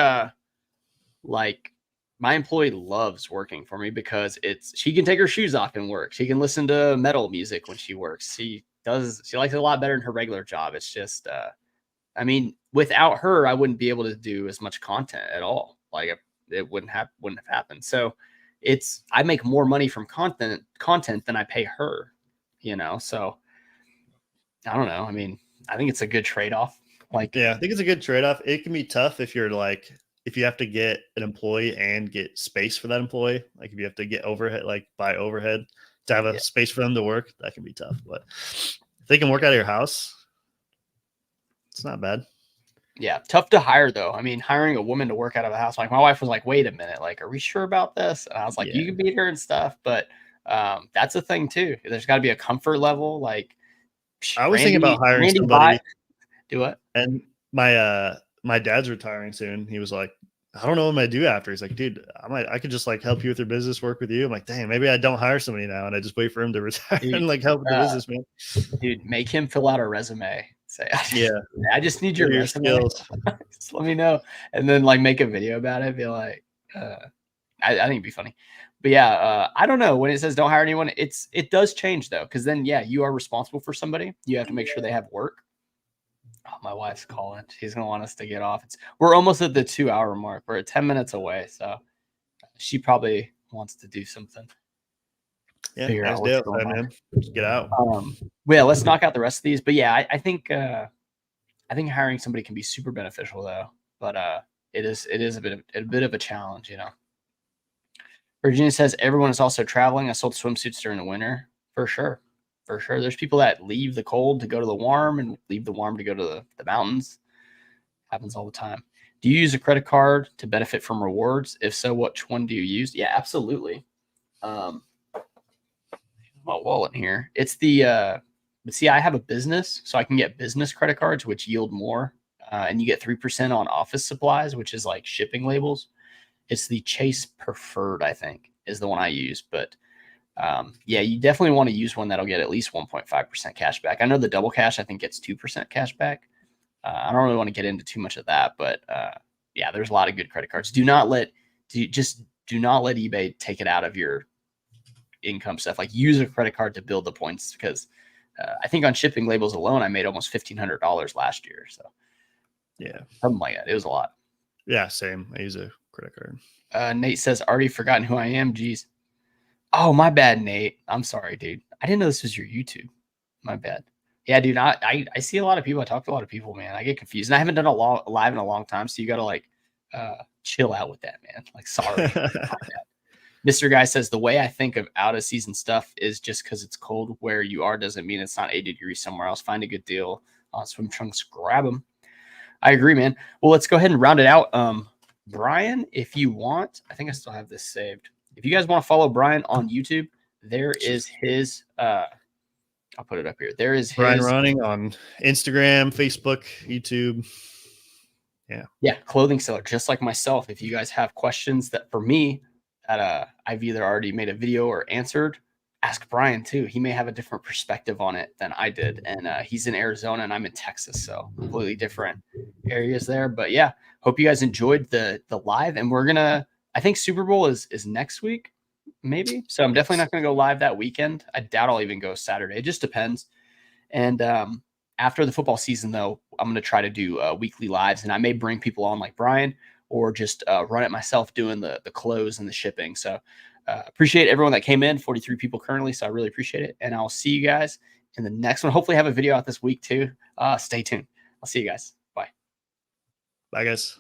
like my employee loves working for me because she can take her shoes off and work. She can listen to metal music when she works. She likes it a lot better than her regular job. It's just, without her, I wouldn't be able to do as much content at all. Like it wouldn't have happened. So I make more money from content than I pay her, so I don't know. I think it's a good trade-off. Like, yeah, I think it's a good trade-off. It can be tough if you're like, if you have to get an employee and get space for that employee, like if you have to get overhead, like buy overhead, to have a space for them to work, that can be tough. But if they can work out of your house, it's not bad. Yeah, tough to hire though. I mean, hiring a woman to work out of the house, like my wife was like, "Wait a minute, like, are we sure about this?" And I was like, "You can beat her and stuff, but that's a thing too. There's got to be a comfort level." Like, I was thinking about hiring Randy somebody. Do what? And my dad's retiring soon. He was like, I don't know what I'm gonna do after. He's like, dude, I could just like help you with your business, work with you. I'm like, dang, maybe I don't hire somebody now and I just wait for him to retire and like help with the business, man. Dude, make him fill out a resume. Say, I just need your resume. Skills. Just let me know. And then like make a video about it. Be like, I think it'd be funny. But yeah, I don't know. When it says don't hire anyone, it does change though. Cause then you are responsible for somebody. You have to make sure they have work. Oh, my wife's calling. She's gonna want us to get off. We're almost at the 2-hour mark. We're at 10 minutes away. So she probably wants to do something. Yeah, figure out what's going on. Man. Just get out. Well, let's knock out the rest of these. But yeah, I think hiring somebody can be super beneficial though. But it is a bit of a challenge, you know. Virginia says everyone is also traveling. I sold swimsuits during the winter. For sure. There's people that leave the cold to go to the warm and leave the warm to go to the mountains. Happens all the time. Do you use a credit card to benefit from rewards? If so, which one do you use? Yeah, absolutely. My wallet here. It's the but see, I have a business, so I can get business credit cards, which yield more. And you get 3% on office supplies, which is like shipping labels. It's the Chase Preferred, I think, is the one I use. But yeah, you definitely want to use one that'll get at least 1.5% cash back. I know the double cash, I think, gets 2% cash back. I don't really want to get into too much of that, but yeah, there's a lot of good credit cards. Do not let eBay take it out of your income stuff. Like use a credit card to build the points because I think on shipping labels alone, I made almost $1,500 last year. So yeah, something like that. It was a lot. Yeah, same. I use a credit card. Nate says, already forgotten who I am. Geez. Oh, my bad, Nate. I'm sorry, dude. I didn't know this was your YouTube. My bad. Yeah, dude. I see a lot of people. I talk to a lot of people, man. I get confused. And I haven't done a live in a long time. So you got to like chill out with that, man. Like, sorry. Mr. Guy says, the way I think of out of season stuff is just because it's cold where you are doesn't mean it's not 80 degrees somewhere else. Find a good deal on swim trunks. Grab them. I agree, man. Well, let's go ahead and round it out. Brian, if you want, I think I still have this saved. If you guys want to follow Brian on YouTube, there is his I'll put it up here. There is Brian Running on Instagram, Facebook, YouTube. Yeah, clothing seller, just like myself. If you guys have questions that for me that I've either already made a video or answered, ask Brian too. He may have a different perspective on it than I did. And he's in Arizona and I'm in Texas. So completely different areas there. But yeah, hope you guys enjoyed the live. And we're gonna, I think Super Bowl is next week, maybe. So I'm definitely not gonna go live that weekend. I doubt I'll even go Saturday. It just depends. And after the football season, though, I'm gonna try to do weekly lives, and I may bring people on like Brian, or just run it myself doing the clothes and the shipping. So appreciate everyone that came in. 43 people currently, so I really appreciate it. And I'll see you guys in the next one. Hopefully, have a video out this week too. Stay tuned. I'll see you guys. Bye. Bye, guys.